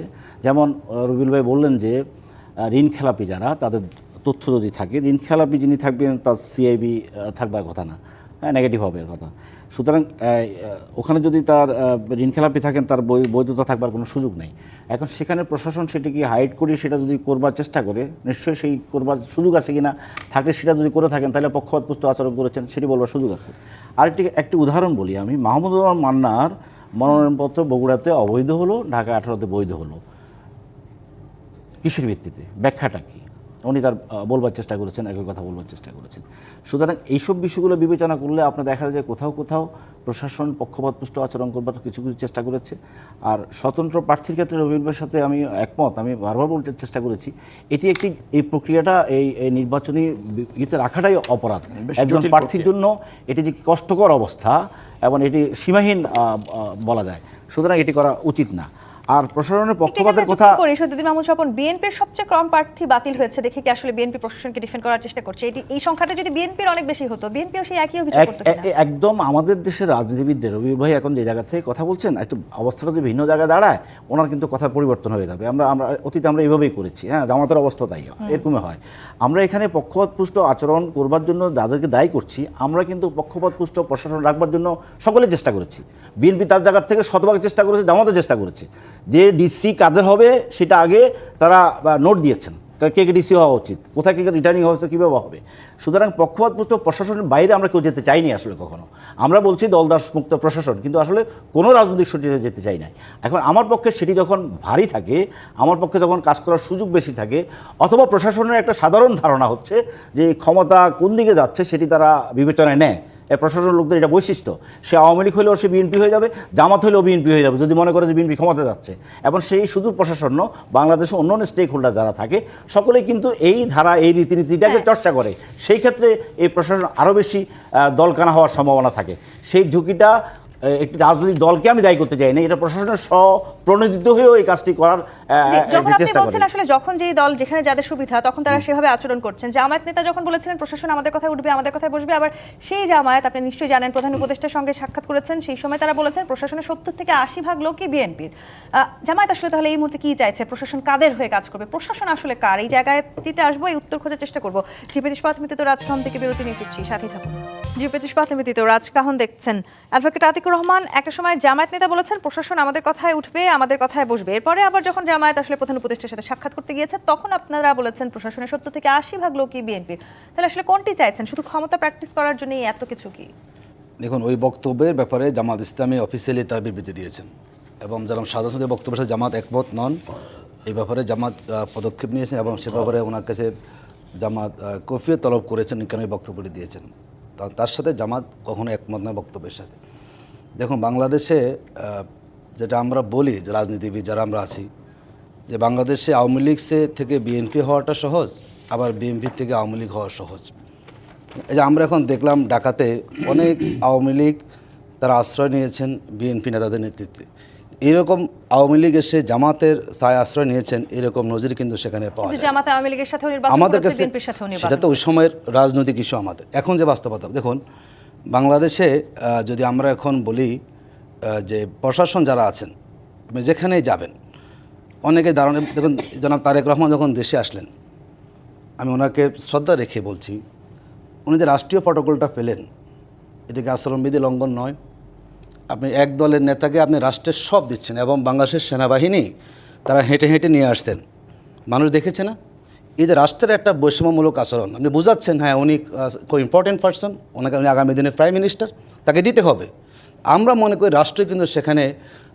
যেমন রবিউল ভাই বললেন যে ঋণ খেলাপি যারা, তাদের তথ্য যদি থাকে, ঋণ খেলাপি যিনি থাকবেন তার সিআইবি থাকবার কথা না, নেগেটিভ হবে এর কথা। সুতরাং ওখানে যদি তার ঋণ খেলাপি থাকেন, তার বৈধতা থাকবার কোনো সুযোগ নেই। এখন সেখানে প্রশাসন সেটিকে হাইড করে সেটা যদি করবার চেষ্টা করে, নিশ্চয়ই সেই করবার সুযোগ আছে কিনা, থাকলে সেটা যদি করে থাকেন তাহলে পক্ষপাতপুষ্ট আচরণ করেছেন সেটি বলবার সুযোগ আছে। একটি উদাহরণ বলি আমি, মাহমুদুর রহমান মান্নার মনোনয়নপত্র বগুড়াতে অবৈধ হলো, ঢাকা 18তে বৈধ হলো, কিসের ভিত্তিতে, ব্যাখ্যাটা কি? উনি তার বলবার চেষ্টা করেছেন, একই কথা বলবার চেষ্টা করেছেন। সুতরাং এইসব বিষয়গুলো বিবেচনা করলে আপনার দেখা যায় কোথাও প্রশাসন পক্ষপাতপুষ্ট আচরণ করবার কিছু চেষ্টা করেছে। আর স্বতন্ত্র প্রার্থীর ক্ষেত্রে রবিউলের সাথে আমি একমত, আমি বারবার বলতে চেষ্টা করেছি, এই প্রক্রিয়াটা এই নির্বাচনী ইতে রাখাটাই অপরাধ একজন প্রার্থীর জন্য। এটি যে কষ্টকর অবস্থা এবং এটি সীমাহীন বলা যায়, সুতরাং এটি করা উচিত না। আর প্রশাসনের একটু পক্ষপাতের এখানে কথা যুক্ত করি সৈয়দুদ্দিন মাহমুদ স্বপন, বিএনপির সবচেয়ে কম প্রার্থী বাতিল হয়েছে দেখে কি আসলে বিএনপি প্রশাসনকে ডিফেন্ড করার চেষ্টা করছে? এই সংখ্যাটা যদি বিএনপির অনেক বেশি হতো, বিএনপিও সেই একই অভিযোগ করতো কিনা? একদম আমাদের দেশের রাজনীতিবিদদের, রবি ভাই এখন যে জায়গা থেকে কথা বলছেন, একটু অবস্থাটা যদি ভিন্ন জায়গায় দাঁড়ায় ওনার কিন্তু কথার পরিবর্তন হয়ে যাবে। আমরা অতীতে আমরা এইভাবেই করেছি, হ্যাঁ, জামাতের অবস্থা তাই এরকমই হয়। আমরা এখানে পক্ষপাতপুষ্ট আচরণ করবার জন্য যাদেরকে দায়ী করছি, আমরা কিন্তু পক্ষপাতপুষ্ট প্রশাসন রাখবার জন্য সকলে চেষ্টা করেছি। বিএনপি তার জায়গার থেকে শতভাগ চেষ্টা করেছে, জামাতও চেষ্টা করেছে। যে ডিসি কাদের হবে সেটা আগে তারা নোট দিয়েছেন, কে কে ডিসি হওয়া উচিত, কোথায় কে রিটার্নিং হচ্ছে, কীভাবে হবে। সুতরাং পক্ষপাতপুষ্ট প্রশাসনের বাইরে আমরা কেউ যেতে চাইনি আসলে কখনো। আমরা বলছি দলদাস মুক্ত প্রশাসন, কিন্তু আসলে কোনো রাজনৈতিক শক্তিতে যেতে চাই না। এখন আমার পক্ষে সেটি যখন ভারী থাকে, আমার পক্ষে যখন কাজ করার সুযোগ বেশি থাকে, অথবা প্রশাসনের একটা সাধারণ ধারণা হচ্ছে যে ক্ষমতা কোন দিকে যাচ্ছে সেটি তারা বিবেচনায় নেয়, প্রশাসনের লোকদের এটা বৈশিষ্ট্য। সে আওয়ামী লীগ হলেও সে বিএনপি হয়ে যাবে, জামাত হলেও বিএনপি হয়ে যাবে যদি মনে করে যে বিএনপি ক্ষমতা যাচ্ছে। এবং সেই শুধু প্রশাসন নয়, বাংলাদেশে অন্যান্য স্টেক হোল্ডার যারা থাকে সকলেই কিন্তু এই ধারা, এই রীতিনীতিটাকে চর্চা করে। সেই ক্ষেত্রে এই প্রশাসন আরও বেশি দলকানা হওয়ার সম্ভাবনা থাকে। সেই ঝুঁকিটা একটি রাজনৈতিক দলকে আমি দায়ী করতে চাই না, এটা প্রশাসনের স্বপ্রণোদিত হয়েও এই কাজটি করার যখন আপনি চেষ্টা বলছেন করে। আসলে যখন যেই দল যেখানে যাদের সুবিধা তখন তারা সেভাবে আচরণ করছেন। জামায়াত নেতা যখন বলেছিলেন প্রশাসন আমাদের কথায় উঠবে, আমাদের কথায় বসবে, আবার সেই জামায়াত, আপনি নিশ্চয়ই জানেন, প্রধান উপদেষ্টার সঙ্গে সাক্ষাৎ করেছেন, সেই সময় তারা বলেছেন প্রশাসনের 70 থেকে 80% লোকই বিএনপির। জামায়াত আসলে তাহলে এই মুহূর্তে কি চাইছে? প্রশাসন কাদের হয়ে কাজ করবে? প্রশাসন আসলে কার? এই জায়গাটিতে আসবো, এই উত্তর খোঁজার চেষ্টা করবো। জিপিএস পাথমিতিত রাজকাহন থেকে বিরতি নিয়ে ফিরছি, সাথেই থাকুন। জিপিএস পাথমিতিত রাজকাহন দেখছেন। অ্যাডভোকেট আতিকুর রহমান, একটা সময় জামায়াত নেতা বলেছেন প্রশাসন আমাদের কথায় উঠবে, আমাদের কথায় বসবে। এরপরে আবার যখন জামায়াত আসলে প্রধান উপদেষ্টার সাথে সাক্ষাৎ করতে গিয়েছে তখন আপনারা বলেছেন প্রশাসনের 70 থেকে 80% লোকই বিএনপির। তাহলে আসলে কোনটি চাইছেন? শুধু ক্ষমতা প্র্যাকটিস করার জন্যই এত কিছু কি? দেখুন, ওই বক্তব্যের ব্যাপারে জামাত ইসলামী অফিসিয়ালি তার বিবৃতি দিয়েছেন এবং যারা সাধারণত বক্তব্যের সাথে জামাত একমত নন, এই ব্যাপারে জামাত পদক্ষেপ নিয়েছেন এবং সে ব্যাপারে ওনার কাছে জামাত কফিয়ত তলব করেছেন, কেন এই বক্তব্যটি দিয়েছেন। তার সাথে জামাত কখনো একমত নয় বক্তব্যের সাথে। দেখুন, বাংলাদেশে যেটা আমরা বলি যে রাজনীতিবিদ যারা আমরা আছি, যে বাংলাদেশে আওয়ামী লীগ থেকে বিএনপি হওয়াটা সহজ, আবার বিএনপি থেকে আওয়ামী লীগ হওয়া সহজ। এই যে আমরা এখন দেখলাম ঢাকাতে অনেক আওয়ামী লীগ তারা আশ্রয় নিয়েছেন বিএনপি নেতাদের নেতৃত্বে। এরকম আওয়ামী লীগ এসে জামাতের ছায় আশ্রয় নিয়েছেন, এরকম নজির কিন্তু সেখানে পাওয়া যায়। জামাত আওয়ামী লীগের সাথেও নির্বাচন আমাদের করেছে, কাছে বিএনপির সাথেও নির্বাচন। সেটা তো ওই সময়ের রাজনৈতিক ইস্যু। আমাদের এখন যে বাস্তবতা, দেখুন বাংলাদেশে যদি আমরা এখন বলি যে প্রশাসন যারা আছেন, আপনি যেখানেই যাবেন অনেকে দাঁড়ানো। দেখুন, জনাব তারেক রহমান যখন দেশে আসলেন, আমি ওনাকে শ্রদ্ধা রেখে বলছি, উনি যে রাষ্ট্রীয় প্রটোকলটা পেলেন, এটাকে আচরণবিধি লঙ্ঘন নয়। আপনি এক দলের নেতাকে আপনি রাষ্ট্রের সব দিচ্ছেন এবং বাংলাদেশের সেনাবাহিনী তারা হেঁটে হেঁটে নিয়ে আসছেন, মানুষ দেখেছে না? এই যে রাষ্ট্রের একটা বৈষম্যমূলক আচরণ আপনি বোঝাচ্ছেন, হ্যাঁ উনি খুব ইম্পর্টেন্ট পার্সন, ওনাকে উনি আগামী দিনের প্রাইম মিনিস্টার, তাকে দিতে হবে। আমরা মনে করি রাষ্ট্র কিন্তু সেখানে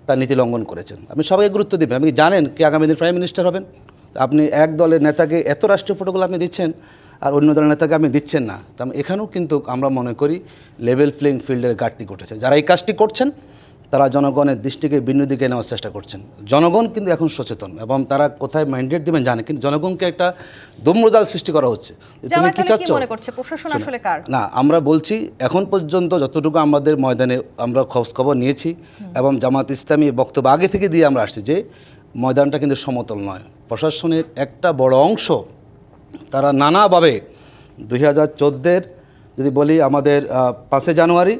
তার নীতি লঙ্ঘন করেছেন। আপনি সবাই গুরুত্ব দিবেন। আপনি জানেন কে আগামী দিন প্রাইম মিনিস্টার হবেন? আপনি এক দলের নেতাকে এত রাষ্ট্রীয় প্রটোকল আপনি দিচ্ছেন আর অন্য দলের নেতাকে আপনি দিচ্ছেন না। তার এখানেও কিন্তু আমরা মনে করি লেভেল প্লেইং ফিল্ডের ঘাটতি ঘটেছে। যারা এই কাজটি করছেন তারা জনগণের দৃষ্টিকে ভিন্ন দিকে নেওয়ার চেষ্টা করছেন। জনগণ কিন্তু এখন সচেতন এবং তারা কোথায় ম্যান্ডেট দিবেন জানে, কিন্তু জনগণকে একটা দম্রজাল সৃষ্টি করা হচ্ছে। তুমি কি চাচ্ছ? না, আমরা বলছি এখন পর্যন্ত যতটুকু আমাদের ময়দানে আমরা খবর নিয়েছি এবং জামাত ইসলামী বক্তব্য আগে থেকে দিয়ে আমরা আসছি যে ময়দানটা কিন্তু সমতল নয়। প্রশাসনের একটা বড় অংশ তারা নানাভাবে 2014 যদি বলি আমাদের 5 জানুয়ারি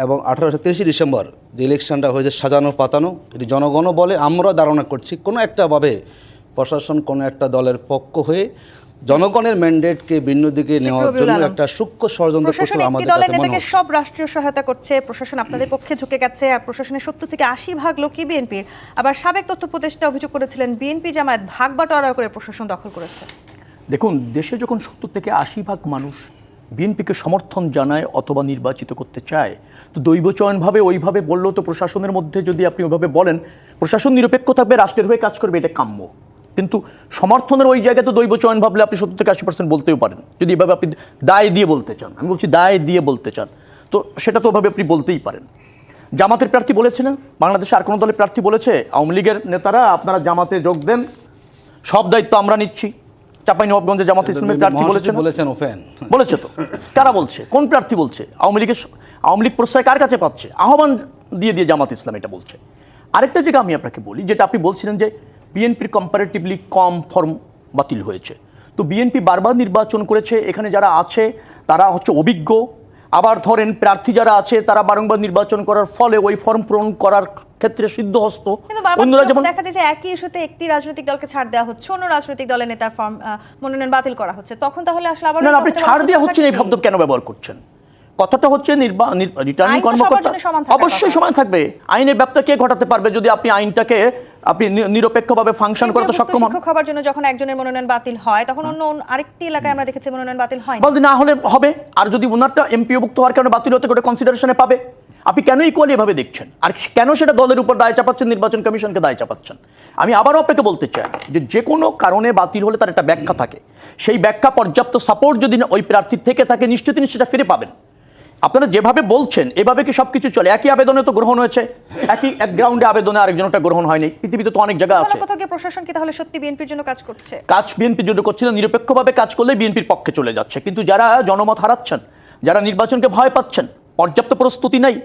এবং 28-30 ডিসেম্বর যে ইলেকশনটা হয়েছে সাজানো পাতানো, এটি জনগণও বলে, আমরাও ধারণা করছি কোনো একটাভাবে প্রশাসন কোনো একটা দলের পক্ষ হয়ে জনগণের ম্যান্ডেটকে ভিন্ন দিকে নেওয়ার জন্য একটা সূক্ষ্ম ষড়যন্ত্র করছে। আমাদের কাছে মনে হচ্ছে সব রাষ্ট্রীয় সহায়তা করছে, প্রশাসন আপনাদের পক্ষে ঝুঁকে গেছে, আর প্রশাসনের 70 থেকে 80% লোকই বিএনপির। আবার সাবেক তথ্য উপদেষ্টা অভিযোগ করেছিলেন বিএনপি জামায়াত ভাগ বাটোয়ারা করে প্রশাসন দখল করেছে। দেখুন, দেশে যখন 70 থেকে 80% মানুষ বিএনপিকে সমর্থন জানায় অথবা নির্বাচিত করতে চায়, তো দৈবচয়নভাবে ওইভাবে বললেও তো প্রশাসনের মধ্যে যদি আপনি ওইভাবে বলেন প্রশাসন নিরপেক্ষ থাকবে, রাষ্ট্রের হয়ে কাজ করবে, এটা কাম্য। কিন্তু সমর্থনের ওই জায়গায় তো দৈবচয়ন ভাবলে আপনি 70 থেকে 80% বলতেও পারেন, যদি এভাবে আপনি দায় দিয়ে বলতে চান। আমি বলছি দায় দিয়ে বলতে চান, তো সেটা তো ওভাবে আপনি বলতেই পারেন। জামাতের প্রার্থী বলেছে না, বাংলাদেশে আর কোনো দলের প্রার্থী বলেছে আওয়ামী লীগের নেতারা আপনারা জামাতে যোগ দেন, সব দায়িত্ব আমরা নিচ্ছি? চাঁপাইনবাবগঞ্জে জামাত ইসলামের প্রার্থী বলেছেন ওপেন বলেছে তো, কারা বলছে? কোন প্রার্থী বলছে? আওয়ামী লীগ প্রশ্রয় কার কাছে পাচ্ছে? আহ্বান দিয়ে জামাত ইসলাম এটা বলছে। আরেকটা জায়গা আমি আপনাকে বলি, যেটা আপনি বলছিলেন যে বিএনপির কম্পারেটিভলি কম ফর্ম বাতিল হয়েছে। তো বিএনপি বারবার নির্বাচন করেছে, এখানে যারা আছে তারা হচ্ছে অভিজ্ঞ। আবার ধরেন প্রার্থী যারা আছে তারা বারংবার নির্বাচন করার ফলে ওই ফর্ম পূরণ করার ক্ষেত্রে সিদ্ধহস্ত। কিন্তু বারবার অন্যরা যেমন দেখা যায় যে একই ইস্যুতে একটি রাজনৈতিক দলকে ছাড় দেওয়া হচ্ছে, অন্য রাজনৈতিক দলের নেতার ফর্ম মনোনয়ন বাতিল করা হচ্ছে, তখন তাহলে আসলে আবার না, আপনি ছাড় দেওয়া হচ্ছে না এই শব্দ কেন ব্যবহার করছেন? কথাটা হচ্ছে রিটার্নিং আইন তো সবার কর্মকর্তা জন্য সমান থাকার অবশ্যই কথা। সমান থাকবে। আইনের ব্যাপ্তি কে ঘটাতে পারবে যদি আপনি আইনটাকে আপনি নিরপেক্ষভাবে ফাংশন করতে সক্ষম হন? শিক্ষক হবার জন্য যখন একজনের মনোনয়ন বাতিল হয়, তখন অন্য আরেকটি এলাকায় আমরা দেখেছি মনোনয়ন বাতিল হয় না। বলতে না হলে হবে, আর যদি ওনারটা এমপিওভুক্ত হওয়ার কারণে বাতিল হতে করে কনসিডারেশনে পাবে। আপনি কেন ইকুয়ালি এভাবে দেখছেন, আর কেন সেটা দলের উপর দায় চাপাচ্ছেন, নির্বাচন কমিশনকে দায় চাপাচ্ছেন? আমি আবারও আপনাকে বলতে চাই যে কোনো কারণে বাতিল হলে তার একটা ব্যাখ্যা থাকে, সেই ব্যাখ্যা পর্যাপ্ত সাপোর্ট যদি ওই প্রার্থীর থেকে থাকে নিশ্চয়ই তিনি সেটা ফিরে পাবেন। আপনারা যেভাবে বলছেন এভাবে কি সবকিছু চলে? একই আবেদনে তো গ্রহণ হয়েছে, একই এক গ্রাউন্ডে আবেদনে আরেকজনটা গ্রহণ হয়নি। পৃথিবীতে তো অনেক জায়গা আছে। কোথাও গিয়ে প্রশাসন কি তাহলে সত্যি বিএনপির জন্য কাজ করছে? কাজ বিএনপির জন্য করছে না, নিরপেক্ষভাবে কাজ করলে বিএনপির পক্ষে চলে যাচ্ছে। কিন্তু যারা জনমত হারাচ্ছেন, যারা নির্বাচনকে ভয় পাচ্ছেন, পর্যাপ্ত প্রস্তুতি নেই,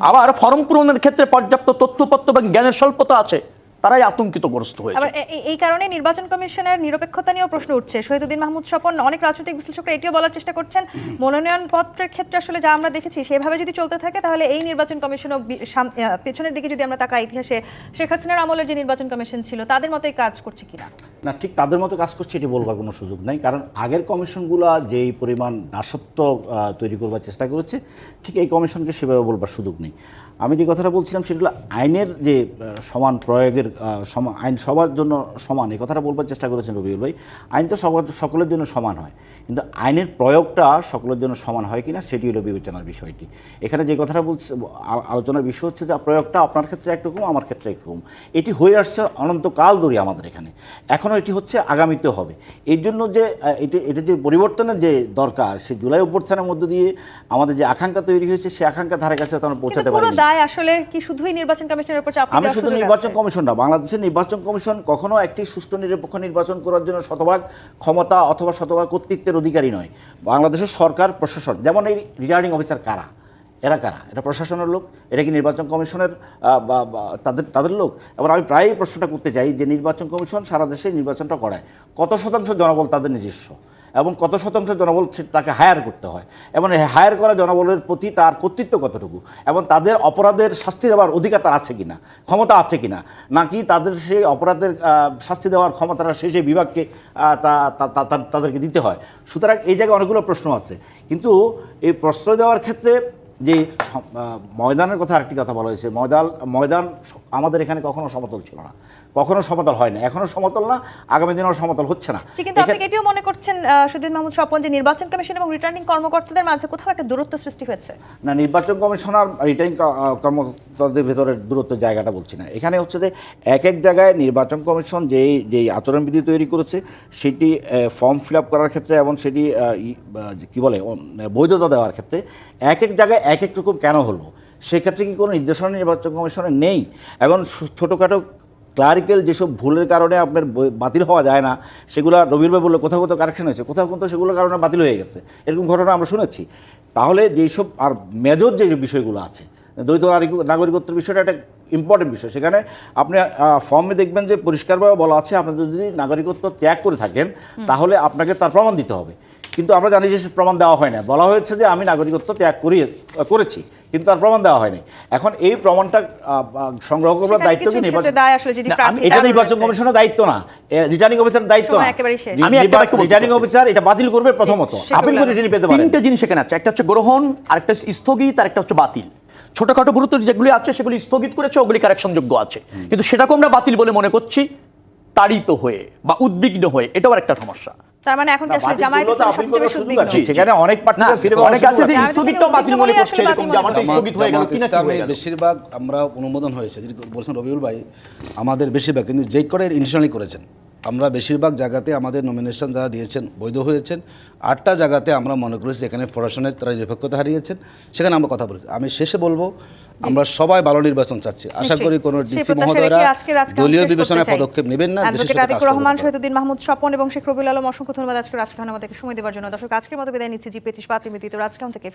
আবার ফর্ম পূরণের ক্ষেত্রে পর্যাপ্ত তথ্যপত্র এবং জ্ঞানের স্বল্পতা আছে, তারাই আতঙ্কিতগ্রস্ত হয়েছে। আবার এই কারণে নির্বাচন কমিশনের নিরপেক্ষতা নিয়েও প্রশ্ন উঠছে। শহীদুদ্দিন মাহমুদ স্বপন, অনেক রাজনৈতিক বিশ্লেষকরা এটিও বলার চেষ্টা করছেন, মনোনয়ন পত্রের ক্ষেত্রে আসলে যা আমরা দেখেছি সেভাবে যদি চলতে থাকে তাহলে এই নির্বাচন কমিশনও পেছনের দিকে যদি আমরা তাকাই ইতিহাসে, শেখ হাসিনার আমলের যে নির্বাচন কমিশন ছিল তাদের মতোই কাজ করছে কিনা। না, ঠিক তাদের মতো কাজ করছে এটি বলবার কোনো সুযোগ নাই, কারণ আগের কমিশনগুলো যেই পরিমাণ দাসত্ব তৈরি করবার চেষ্টা করেছে, ঠিক এই কমিশনকে সেভাবে বলবার সুযোগ নেই। আমি যে কথাটা বলছিলাম সেটা হলো আইনের যে সমান প্রয়োগের আইন সবার জন্য সমান, এই কথাটা বলবার চেষ্টা করেছেন রবিউল ভাই। আইন তো সকলের জন্য সমান হয়, কিন্তু আইনের প্রয়োগটা সকলের জন্য সমান হয় কিনা সেটি হলো বিবেচনার বিষয়টি। এখানে যে কথাটা বলছে আলোচনার বিষয় হচ্ছে যে প্রয়োগটা আপনার ক্ষেত্রে একরকম, আমার ক্ষেত্রে একরকম। এটি হয়ে আসছে অনন্তকাল ধরে আমাদের এখানে, এখনও এটি হচ্ছে, আগামীতেও হবে। এর জন্য যে এটা যে পরিবর্তনের যে দরকার, সেই জুলাই অভ্যুত্থানের মধ্য দিয়ে আমাদের যে আকাঙ্ক্ষা তৈরি হয়েছে, সেই আকাঙ্ক্ষা ধারে কাছে তো আমরা পৌঁছাতে পারিনি। দায় আসলে কি শুধুই নির্বাচন কমিশনের উপর চাপ দেওয়ার আমি শুধু সুযোগ নির্বাচন আছে? কমিশন না, বাংলাদেশের নির্বাচন কমিশন কখনো একটি সুষ্ঠু নিরপেক্ষ নির্বাচন করার জন্য শতভাগ ক্ষমতা অথবা শতভাগ কর্তৃত্বের অধিকারী নয়। বাংলাদেশের সরকার প্রশাসন, যেমন এই রিটার্নিং অফিসার কারা, এরা কারা? এটা প্রশাসনের লোক, এটা কি নির্বাচন কমিশনের তাদের লোক? এবার আমি প্রায়ই প্রশ্নটা করতে চাই যে নির্বাচন কমিশন সারা দেশে নির্বাচনটা করায়, কত শতাংশ জনবল তাদের নিজস্ব, এবং কত শতাংশ জনবল তাকে হায়ার করতে হয়, এবং হায়ার করা জনবলের প্রতি তার কর্তৃত্ব কতটুকু, এবং তাদের অপরাধের শাস্তি দেওয়ার অধিকার তার আছে কিনা, ক্ষমতা আছে কিনা, নাকি তাদের সেই অপরাধের শাস্তি দেওয়ার ক্ষমতাটা সেই বিভাগকে তাদেরকে দিতে হয়। সুতরাং এই জায়গায় অনেকগুলো প্রশ্ন আছে, কিন্তু এই প্রশ্রয় দেওয়ার ক্ষেত্রে যে ময়দানের কথা আরেকটি কথা বলা হয়েছে, ময়দান আমাদের এখানে কখনো সমতল ছিল না, কখনো সমতল হয় না, এখনো সমতল না, আগামী দিনেও সমতল হচ্ছে না। কিন্তু আপনি এটিও মনে করছেন শহীদুদ্দিন মাহমুদ স্বপন যে নির্বাচন কমিশন এবং রিটার্নিং কর্মকর্তাদের মাঝে কোথাও একটা দূরত্ব সৃষ্টি হয়েছে? না, নির্বাচন কমিশন আর রিটার্নিং কর্মকর্তাদের ভেতরে দূরত্ব জায়গাটা বলছি না। এখানে হচ্ছে যে এক এক জায়গায় নির্বাচন কমিশন যেই আচরণবিধি তৈরি করেছে সেটি ফর্ম ফিল আপ করার ক্ষেত্রে এবং সেটি কি বলে বৈধতা দেওয়ার ক্ষেত্রে এক এক জায়গায় এক এক রকম কেন হলো, সেক্ষেত্রে কি কোনো নির্দেশনা নির্বাচন কমিশনের নেই? এবং ছোটোখাটো ক্লারিক্যাল যেসব ভুলের কারণে আপনার বাতিল হওয়া যায় না, সেগুলো রবিউল ভাই বললো কোথাও কোথাও কারেকশন হয়েছে, কোথাও কোথাও সেগুলোর কারণে বাতিল হয়ে গেছে, এরকম ঘটনা আমরা শুনেছি। তাহলে যেসব আর মেজর যে বিষয়গুলো আছে, দ্বৈত নাগরিকত্বের বিষয়টা একটা ইম্পর্টেন্ট বিষয়। সেখানে আপনি ফর্মে দেখবেন যে পরিষ্কারভাবে বলা আছে আপনি যদি নাগরিকত্ব ত্যাগ করে থাকেন তাহলে আপনাকে তার প্রমাণ দিতে হবে, কিন্তু আমরা জানি যে সে প্রমাণ দেওয়া হয় না। বলা হয়েছে যে আমি নাগরিকত্ব ত্যাগ করেছি, কিন্তু তার প্রমাণ দেওয়া হয়নি। এখন এই প্রমাণটা সংগ্রহ করার দায়িত্ব কি এটা নির্বাচন কমিশনের দায়িত্ব না, রিটার্নিং অফিসারের দায়িত্ব না। রিটার্নিং অফিসার এটা বাতিল করবে, প্রথমত আপিল করে যিনি পেতে পারেন। তিনটে জিনিস এখানে আছে, একটা হচ্ছে গ্রহণ, আরেকটা স্থগিত, আরেকটা হচ্ছে বাতিল। ছোটখাটো গুরুত্ব যেগুলি আছে সেগুলি স্থগিত করেছে, ওগুলি কারেকশনযোগ্য আছে, কিন্তু সেটাকে আমরা বাতিল বলে মনে করছি তাড়িত হয়ে বা উদ্বিগ্ন হয়ে, এটাও একটা সমস্যা। তার মানে এখন কি আসলে জামায়াত সবচেয়ে বেশি উদ্বিগ্ন? সেখানে অনেক প্রার্থীরা ফিরে অনেক আছে যে স্থগিতটাও বাতিল মনে করছে, এরকম জামাত স্থগিত হয়ে গেল কিনা। বেশিরভাগ আমরা অনুমোদন হয়েছে, বলছেন রবিউল ভাই, আমাদের বেশিরভাগ, কিন্তু যে করে ইনিশিয়ালি করেছেন, আমরা বেশিরভাগ জায়গাতে আমাদের নমিনেশন যারা দিয়েছেন বৈধ হয়েছেন। 8টা জায়গাতে আমরা মনে করেছি এখানে প্রশাসনের তারা নিরপেক্ষতা হারিয়েছেন, সেখানে আমরা কথা বলেছি। আমি শেষে বলবো আমরা সবাই ভালো নির্বাচন চাচ্ছি, আশা করি কোনো ডিসি মহোদয়রা দলীয় বিবেচনায় পদক্ষেপ নেবেন না। রহমান, শহীদুদ্দিন মাহমুদ স্বপন এবং শেখ রবিউল আলম, অসংখ্য ধন্যবাদ আজকে রাজকাহন আমাদেরকে সময় দেওয়ার জন্য। দর্শক, আজকের মতো বিদায় নিচ্ছি জি25 রাজকাহন থেকে।